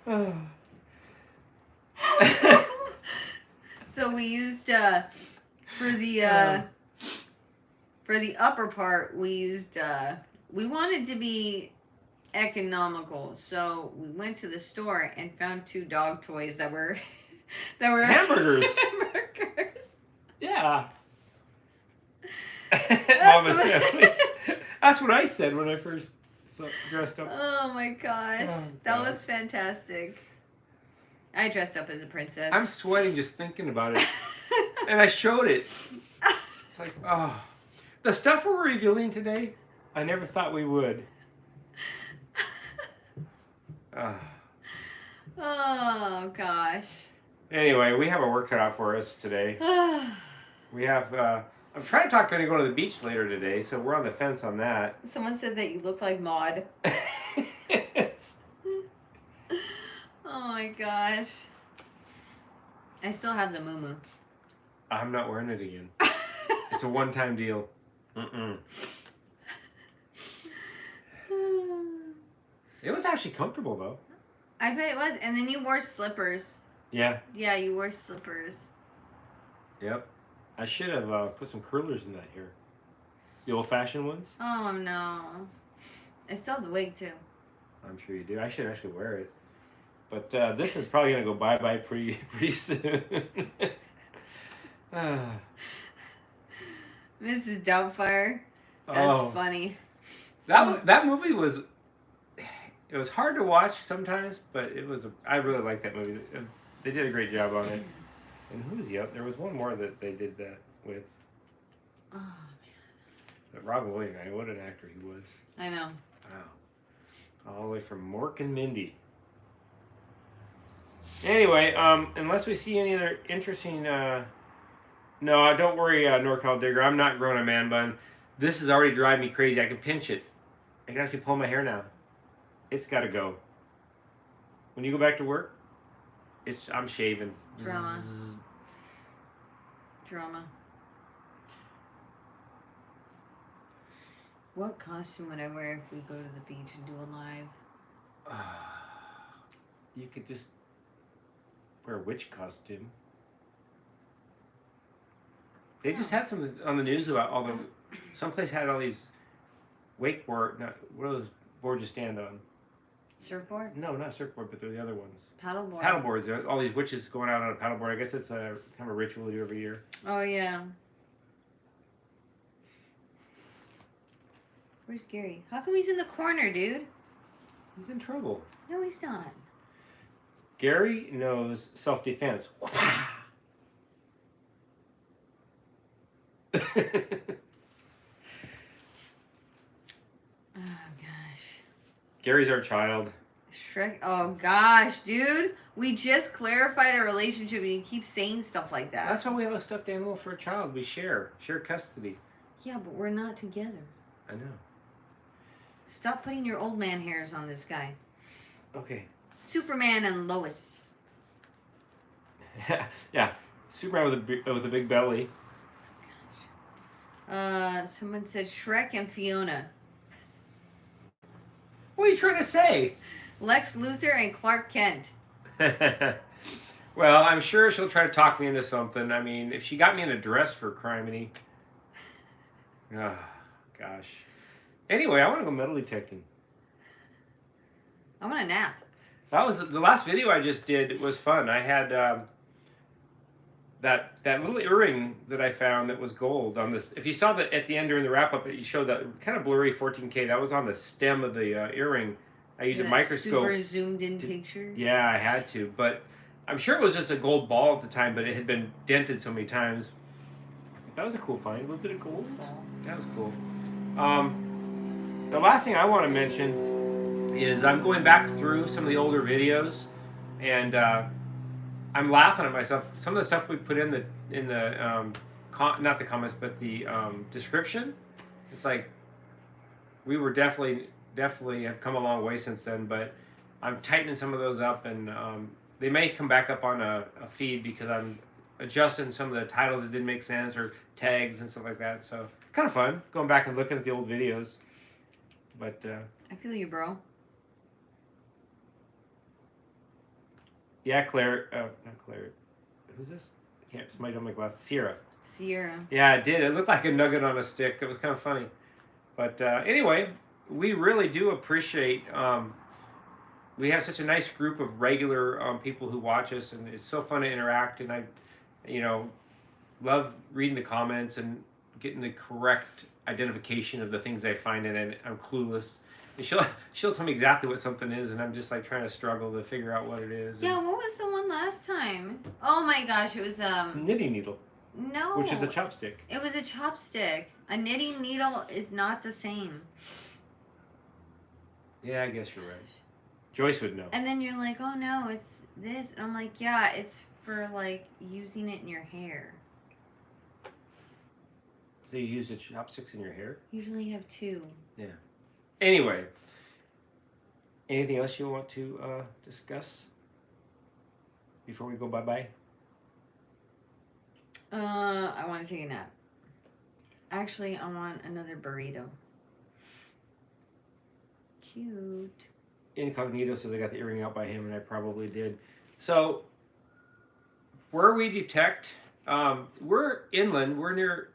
Oh. So we used for the upper part, we used we wanted to be economical, so we went to the store and found 2 dog toys that were Hamburgers. hamburgers. Yeah. Mama's family. That's what I said when I first dressed up. Oh my gosh. Oh, That God. was fantastic. I dressed up as a princess. I'm sweating just thinking about it. And I showed it. It's like, oh. The stuff we're revealing today, I never thought we would. Oh gosh. Anyway, we have a work cut out for us today. We have, I'm trying to talk to go to the beach later today, so we're on the fence on that. Someone said that you look like Maud. Oh my gosh. I still have the moo. I'm not wearing it again. It's a one-time deal. Mm-mm. It was actually comfortable, though. I bet it was. And then you wore slippers. Yeah. Yeah, you wore slippers. Yep. I should have put some curlers in that hair. The old-fashioned ones. Oh no. I still have the wig too. I'm sure you do. I should actually wear it. But this is probably going to go bye-bye pretty soon. Mrs. Doubtfire. That's funny. That movie was... It was hard to watch sometimes, but it was... I really liked that movie. They did a great job on it. And who's the other? There was one more that they did that with. Oh, man. But Robin Williams, what an actor he was. I know. Wow. All the way from Mork and Mindy. Anyway, unless we see any other interesting... No, don't worry, NorCal Digger. I'm not growing a man bun. This is already driving me crazy. I can pinch it. I can actually pull my hair now. It's got to go. When you go back to work, I'm shaving. Drama. Drama. What costume would I wear if we go to the beach and do a live? You could just wear a witch costume. They just had some on the news about all the... Someplace had all these wakeboard... What are those boards you stand on? Surfboard? No, not surfboard, but they're the other ones. Paddleboard. Paddleboards. There's all these witches going out on a paddleboard. I guess it's a kind of a ritual we do every year. Oh, yeah. Where's Gary? How come he's in the corner, dude? He's in trouble. No, he's not. Gary knows self-defense. Oh, gosh. Gary's our child. Shrek. Oh, gosh, dude. We just clarified our relationship and you keep saying stuff like that. That's why we have a stuffed animal for a child. We share custody. Yeah, but we're not together. I know. Stop putting your old man hairs on this guy. Okay. Superman and Lois. Yeah. Superman with a big belly. Someone said Shrek and Fiona. What are you trying to say? Lex Luthor and Clark Kent. Well, I'm sure she'll try to talk me into something. I mean, if she got me in a dress for criminy. Oh, gosh. Anyway, I want to go metal detecting. I want a nap. That was the last video I just did. It was fun. I had that little earring that I found that was gold on this. If you saw that at the end during the wrap up, you showed that kind of blurry 14K. That was on the stem of the earring. I used a microscope. Super zoomed in picture. Yeah, I had to, but I'm sure it was just a gold ball at the time, but it had been dented so many times. That was a cool find. A little bit of gold. That was cool. The last thing I want to mention is I'm going back through some of the older videos, and I'm laughing at myself. Some of the stuff we put in the not the comments, but the description. It's like we were definitely have come a long way since then. But I'm tightening some of those up, and they may come back up on a feed because I'm adjusting some of the titles that didn't make sense or tags and stuff like that. So kind of fun going back and looking at the old videos. But I feel you, bro. yeah, Claire, not Claire. Who's this? I can't. Somebody on my glasses. Sierra. Yeah, it did. It looked like a nugget on a stick. It was kind of funny. But anyway, we really do appreciate. We have such a nice group of regular people who watch us, and it's so fun to interact. And I, love reading the comments and getting the correct identification of the things I find in it. I'm clueless. And she'll tell me exactly what something is, and I'm just like trying to struggle to figure out what it is. Yeah, what was the one last time? Oh my gosh, it was knitting needle. No. Which is a chopstick. It was a chopstick. A knitting needle is not the same. Yeah, I guess you're right. Joyce would know. And then you're like, oh no, it's this. And I'm like, yeah, it's for like using it in your hair. So you use the chopsticks in your hair? Usually you have two. Yeah. Anyway, anything else you want to discuss before we go bye-bye? I want to take a nap. Actually, I want another burrito. Cute. Incognito says I got the earring out by him, and I probably did. So, where we detect, we're inland. We're near,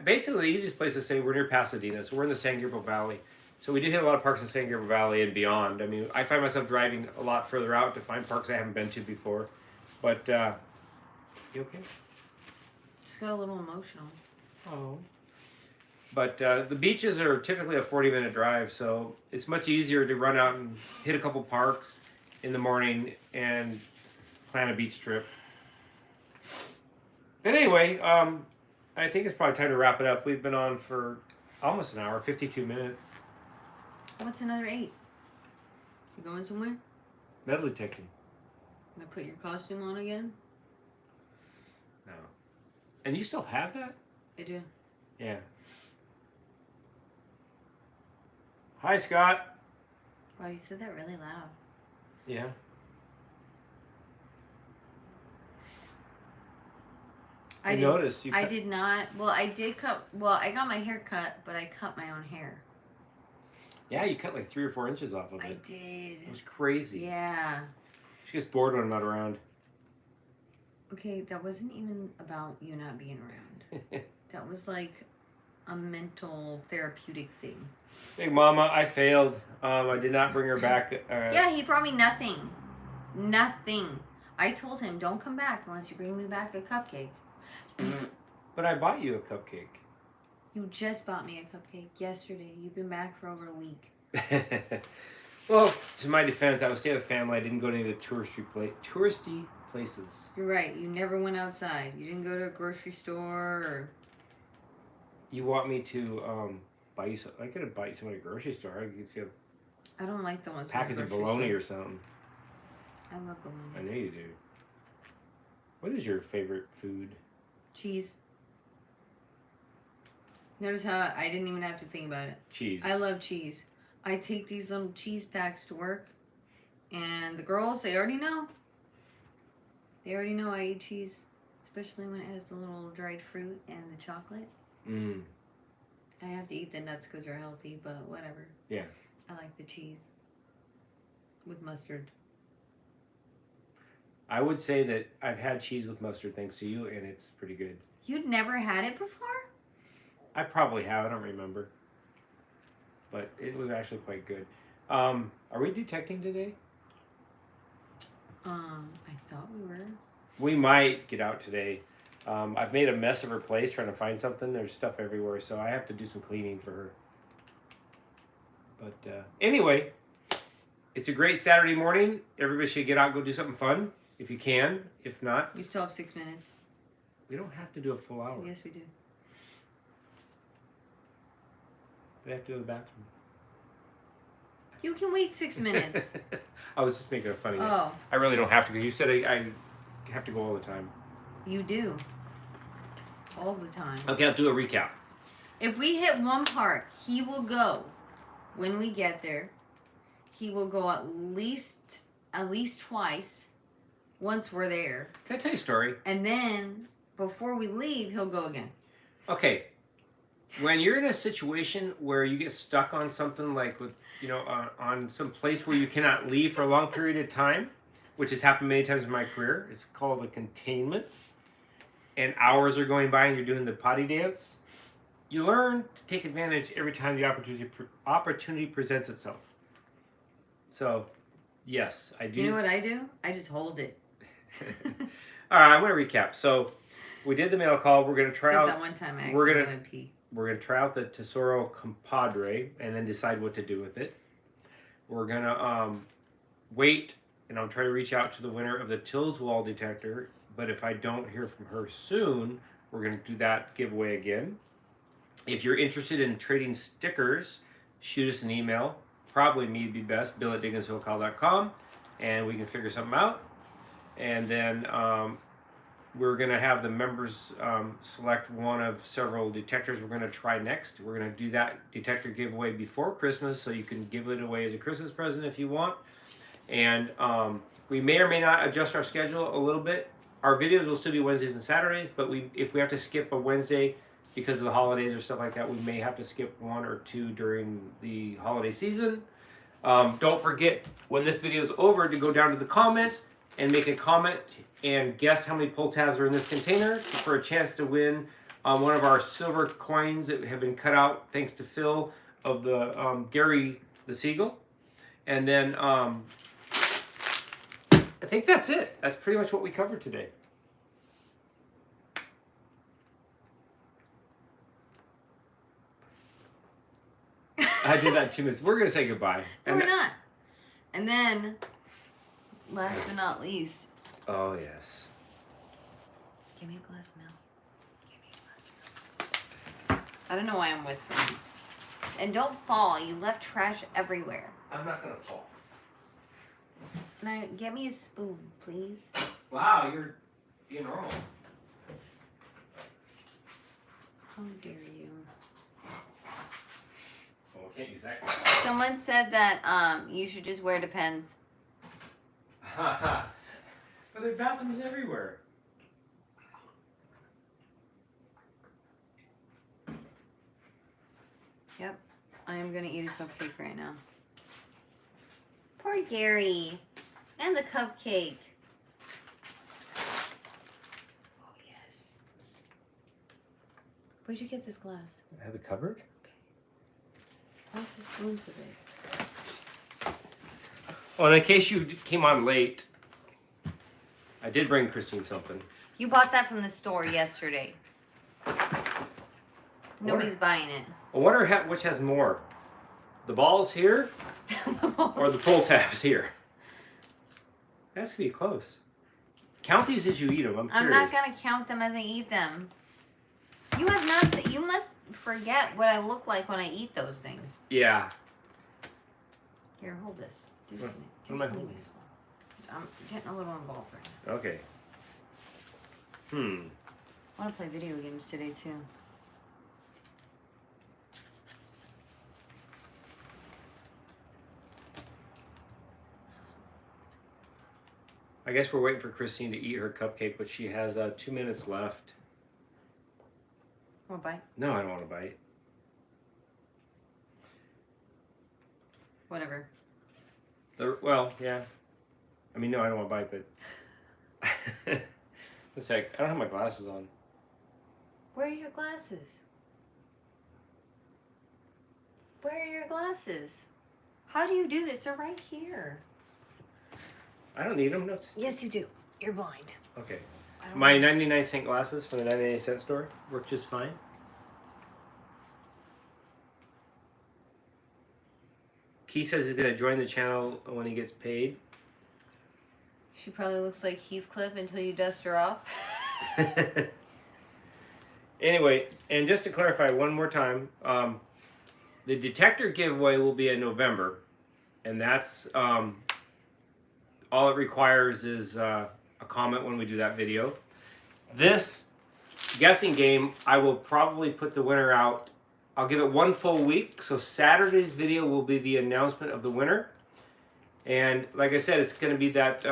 basically the easiest place to say we're near Pasadena. So we're in the San Gabriel Valley. So we do hit a lot of parks in San Gabriel Valley and beyond. I mean, I find myself driving a lot further out to find parks I haven't been to before. But, you okay? Just got a little emotional. Oh. But the beaches are typically a 40-minute drive, so it's much easier to run out and hit a couple parks in the morning and plan a beach trip. But anyway, I think it's probably time to wrap it up. We've been on for almost an hour, 52 minutes. What's another 8? You going somewhere? Metal detecting. Gonna put your costume on again? No. And you still have that? I do. Yeah. Hi, Scott. Wow, you said that really loud. Yeah. I noticed. I did not. Well, I did cut. Well, I got my hair cut, but I cut my own hair. Yeah, you cut like 3 or 4 inches off of it. I did. It was crazy. Yeah. She gets bored when I'm not around. Okay, that wasn't even about you not being around. That was like a mental therapeutic thing. Big Mama, I failed. I did not bring her back. Yeah, he brought me nothing. Nothing. I told him, don't come back unless you bring me back a cupcake. But I bought you a cupcake. You just bought me a cupcake yesterday. You've been back for over a week. Well, to my defense, I was staying with family. I didn't go to any of the touristy places. You're right. You never went outside. You didn't go to a grocery store or... You want me to buy you some? I could have bought you some at a grocery store. I could get I don't like the ones a package of bologna or something. I love bologna. I know you do. What is your favorite food? Cheese. Notice how I didn't even have to think about it. Cheese. I love cheese. I take these little cheese packs to work, and the girls, they already know. They already know I eat cheese, especially when it has the little dried fruit and the chocolate. Mm. I have to eat the nuts because they're healthy, but whatever. Yeah. I like the cheese with mustard. I would say that I've had cheese with mustard thanks to you, and it's pretty good. You'd never had it before? I probably have. I don't remember. But it was actually quite good. Are we detecting today? I thought we were. We might get out today. I've made a mess of her place trying to find something. There's stuff everywhere, so I have to do some cleaning for her. But anyway, it's a great Saturday morning. Everybody should get out and go do something fun if you can. If not, You still have 6 minutes. we don't have to do a full hour. Yes, we do. We have to go to the bathroom. You can wait 6 minutes. I was just making a funny. Oh, I really don't have to because you said I have to go all the time. you do. All the time. Okay, I'll do a recap. If we hit one park, he will go when we get there. he will go at least twice once we're there. Can I tell you a story? And then before we leave, he'll go again. Okay. When you're in a situation where you get stuck on something like with, on some place where you cannot leave for a long period of time, which has happened many times in my career, it's called a containment, and hours are going by and you're doing the potty dance, you learn to take advantage every time the opportunity presents itself. So, yes, I do. You know what I do? I just hold it. All right, I'm going to recap. So, we did the mail call. We're going to try out. That one time I we're accidentally pee. We're going to try out the Tesoro Compadre and then decide what to do with it. We're going to wait, and I'll try to reach out to the winner of the Tills wall detector. But if I don't hear from her soon, we're going to do that giveaway again. If you're interested in trading stickers, shoot us an email. Probably me would be best, bill@digginsocal.com, and we can figure something out. And then we're going to have the members select one of several detectors we're going to try next. We're going to do that detector giveaway before Christmas, so you can give it away as a Christmas present if you want. And we may or may not adjust our schedule a little bit. Our videos will still be Wednesdays and Saturdays, but if we have to skip a Wednesday because of the holidays or stuff like that, we may have to skip one or two during the holiday season. Don't forget, when this video is over, to go down to the comments and make a comment and guess how many pull tabs are in this container for a chance to win one of our silver coins that have been cut out thanks to Phil of the Gary the Seagull. And then I think that's it. That's pretty much what we covered today. I did that 2 minutes. We're going to say goodbye. No, we're not. And then, last but not least. Oh, yes. Give me a glass of milk. Give me a glass of milk. I don't know why I'm whispering. And don't fall. You left trash everywhere. I'm not going to fall. Now, get me a spoon, please. Wow, you're being normal. How dare you? Well, we can't use that. Someone said that you should just wear Depends. But there are bathrooms everywhere. Yep. I am going to eat a cupcake right now. Poor Gary. And the cupcake. Oh, yes. Where'd you get this glass? I have it covered? Okay. Why's the spoon so big? Well, in case you came on late, I did bring Christine something. You bought that from the store yesterday. Nobody's buying it. I wonder which has more. The balls here or the pull tabs here? That's going to be close. Count these as you eat them. I'm curious. I'm not going to count them as I eat them. You have not. You must forget what I look like when I eat those things. Yeah. Here, hold this. Do What something am I holding? useful. I'm getting a little involved right now. Okay. I want to play video games today, too. I guess we're waiting for Christine to eat her cupcake, but she has 2 minutes left. Want a bite? No, I don't want to bite. Whatever. Well, yeah. I mean, no, I don't want to bite, but... One sec. I don't have my glasses on. Where are your glasses? Where are your glasses? How do you do this? They're right here. I don't need them. No. Yes, you do. You're blind. Okay. My 99-cent glasses from the 99-cent store work just fine. Keith says he's going to join the channel when he gets paid. She probably looks like Heathcliff until you dust her off. Anyway, and just to clarify one more time, the detector giveaway will be in November. And that's... all it requires is a comment when we do that video. This guessing game, I will probably put the winner out. I'll give it one full week. So Saturday's video will be the announcement of the winner. And like I said, it's going to be that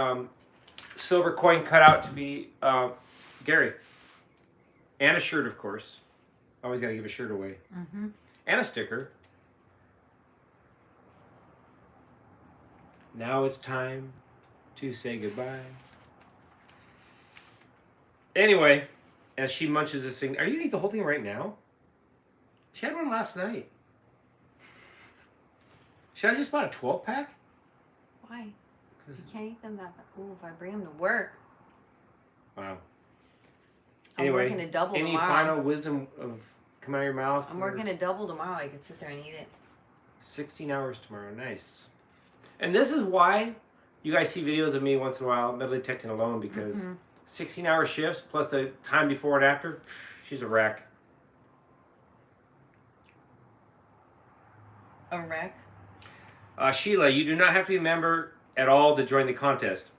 silver coin cut out to be Gary. And a shirt, of course. Always got to give a shirt away. Mm-hmm. And a sticker. Now it's time to say goodbye. Anyway, as she munches this thing, are you eating the whole thing right now? She had one last night. Should I just bought a 12-pack? Why? You can't eat them that. Oh, if I bring them to work. Wow. I'm Anyway, working a double any tomorrow. final wisdom of come out of your mouth? I'm working a double tomorrow. I could sit there and eat it. 16 hours tomorrow. Nice. And this is why you guys see videos of me once in a while metal detecting alone, because 16-hour shifts plus the time before and after, she's a wreck. A wreck? Sheila, you do not have to be a member at all to join the contest.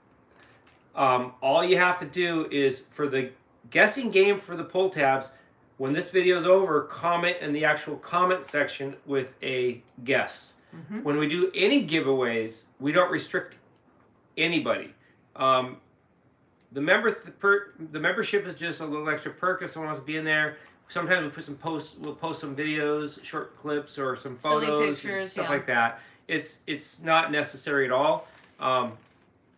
All you have to do is, for the guessing game for the pull tabs, when this video is over, comment in the actual comment section with a guess. When we do any giveaways, we don't restrict anybody. The membership is just a little extra perk if someone wants to be in there. Sometimes we'll post some videos, short clips, or some photos, silly pictures, stuff like that. It's not necessary at all.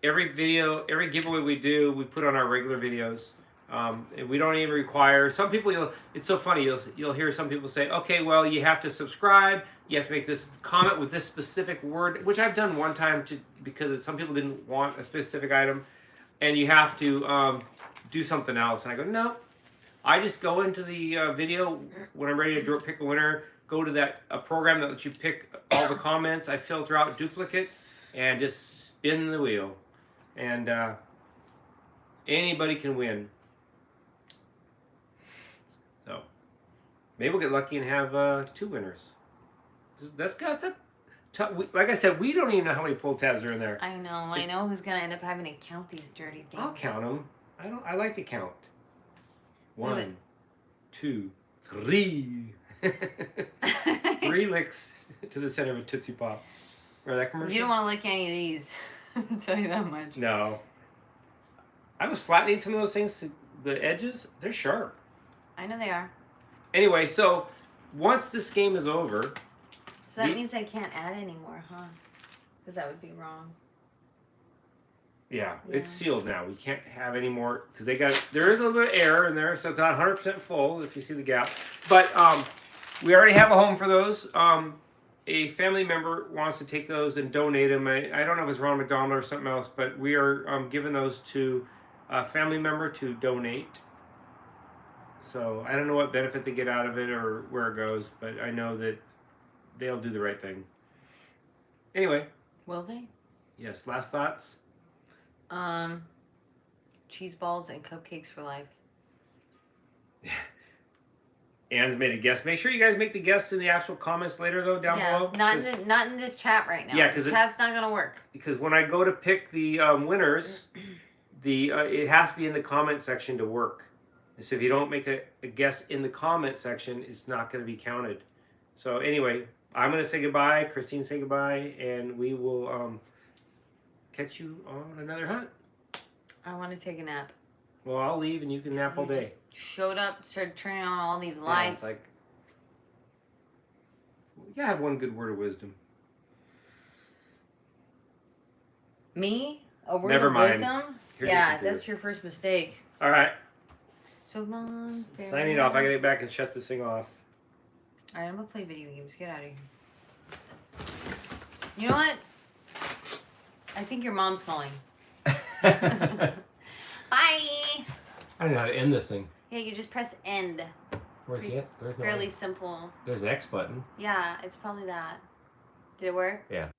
Every giveaway we do, we put on our regular videos. And we don't even require. Some people, it's so funny. You'll hear some people say, "Okay, well, you have to subscribe. You have to make this comment with this specific word," which I've done one time because some people didn't want a specific item, and you have to do something else. And I go, no. I just go into the video when I'm ready to pick a winner. Go to that program that lets you pick all the comments. I filter out duplicates and just spin the wheel, and anybody can win. So maybe we'll get lucky and have 2 winners. That's a tough. Like I said, we don't even know how many pull tabs are in there. I know. I know who's gonna end up having to count these dirty things. I'll count them. I like to count. 1, 2, 3. 3 licks to the center of a Tootsie Pop. Remember that commercial? You don't want to lick any of these. I'll tell you that much. No. I was flattening some of those things to the edges. They're sharp. I know they are. Anyway, so once this game is over... So that means I can't add anymore, huh? Because that would be wrong. Yeah, it's sealed now. We can't have any more because there is a little bit of air in there, so it's not 100% full if you see the gap. But we already have a home for those. A family member wants to take those and donate them. I don't know if it's Ron McDonald or something else, but we are giving those to a family member to donate. So I don't know what benefit they get out of it or where it goes, but I know that they'll do the right thing. Anyway. Will they? Yes. Last thoughts? Cheese balls and cupcakes for life. Anne's made a guess. Make sure you guys make the guess in the actual comments later, though, down below. Not in this chat right now. Yeah, because chat's not gonna work. Because when I go to pick the winners, it has to be in the comment section to work. So if you don't make a guess in the comment section, it's not going to be counted. So anyway, I'm going to say goodbye. Christine, say goodbye, and we will catch you on another hunt. I want to take a nap. Well, I'll leave and you can nap all day. Just showed up, started turning on all these lights. Yeah, it's like, you gotta have one good word of wisdom. Me? A word Never of mind. wisdom? Here's Yeah, that's your first mistake. All right. So long. Signing off. I gotta get back and shut this thing off. All right, I'm gonna play video games. Get out of here. You know what? I think your mom's calling. Bye. I don't know how to end this thing. Yeah, you just press end. Where's it? Fairly simple. There's the X button. Yeah, it's probably that. Did it work? Yeah.